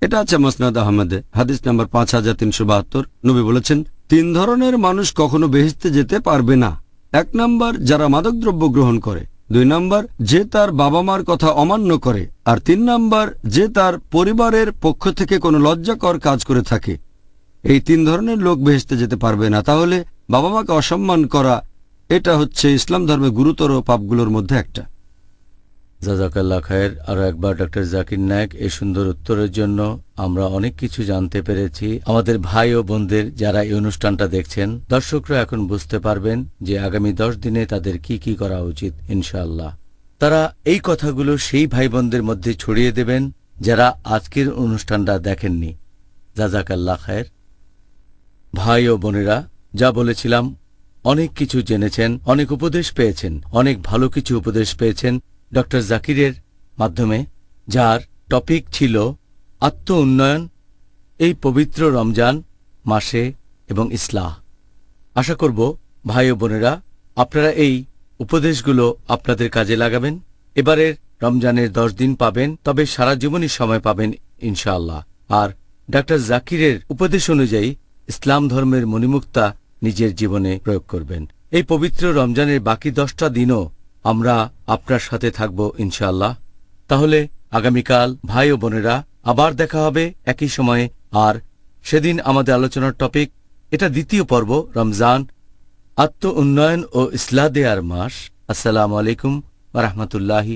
এটা আছে মুসনাদ আহমদে, হাদিস নাম্বার 5372। নবী বলেছেন 3 ধরনের মানুষ কখনো বেহেশতে যেতে পারবে না। 1 নাম্বার যারা মাদকদ্রব্য গ্রহণ করে, 2 নাম্বার যে তার বাবা মার কথা অমান্য করে, আর 3 নাম্বার যে তার পরিবারের পক্ষ থেকে কোনো লজ্জাকর কাজ করে থাকে। এই 3 ধরনের লোক বেহেশতে যেতে পারবে না। তাহলে বাবা মাকে অসম্মান করা এটা হচ্ছে ইসলাম ধর্মে গুরুতর পাপগুলোর মধ্যে একটা। জাযাকাল্লাহ খায়ের। আরো একবার ডক্টর জাকির নায়েক এই সুন্দর উত্তরের জন্য আমরা অনেক কিছু জানতে পেরেছি। আমাদের ভাই ও বোনদের যারা এই অনুষ্ঠানটা দেখছেন, দর্শকরা এখন বুঝতে পারবেন যে আগামী 10 দিনে তাদের কি কি করা উচিত। ইনশাআল্লাহ তারা এই কথাগুলো সেই ভাই বোনদের মধ্যে ছড়িয়ে দেবেন যারা আজকের অনুষ্ঠানটা দেখেননি। জাযাকাল্লাহ খায়ের। ভাই ও বোনেরা, যা বলেছিলাম অনেক কিছু জেনেছেন, অনেক উপদেশ পেয়েছেন, অনেক ভালো কিছু উপদেশ পেয়েছেন ডক্টর জাকিরের মাধ্যমে, যার টপিক ছিল আত্ম উন্নয়ন এই পবিত্র রমজান মাসে এবং ইসলাহ। আশা করব ভাই ও বোনেরা আপনারা এই উপদেশগুলো আপনাদের কাজে লাগাবেন। এবারের রমজানের 10 দিন পাবেন, তবে সারা জীবনই সময় পাবেন ইনশাআল্লাহ। আর ডক্টর জাকিরের উপদেশ অনুযায়ী ইসলাম ধর্মের মণিমুক্তা নিজের জীবনে প্রয়োগ করবেন। এই পবিত্র রমজানের বাকি 10টা দিনও আমরা আপনার সাথে থাকব ইনশাআল্লাহ। তাহলে আগামীকাল ভাই ও বোনেরা আবার দেখা হবে একই সময়ে। আর সেদিন আমাদের আলোচনার টপিক, এটা দ্বিতীয় পর্ব, রমজান, আত্ম উন্নয়ন ও ইসলাহ দেয়ার মাস। আসসালামু আলাইকুম ওয়া রাহমাতুল্লাহি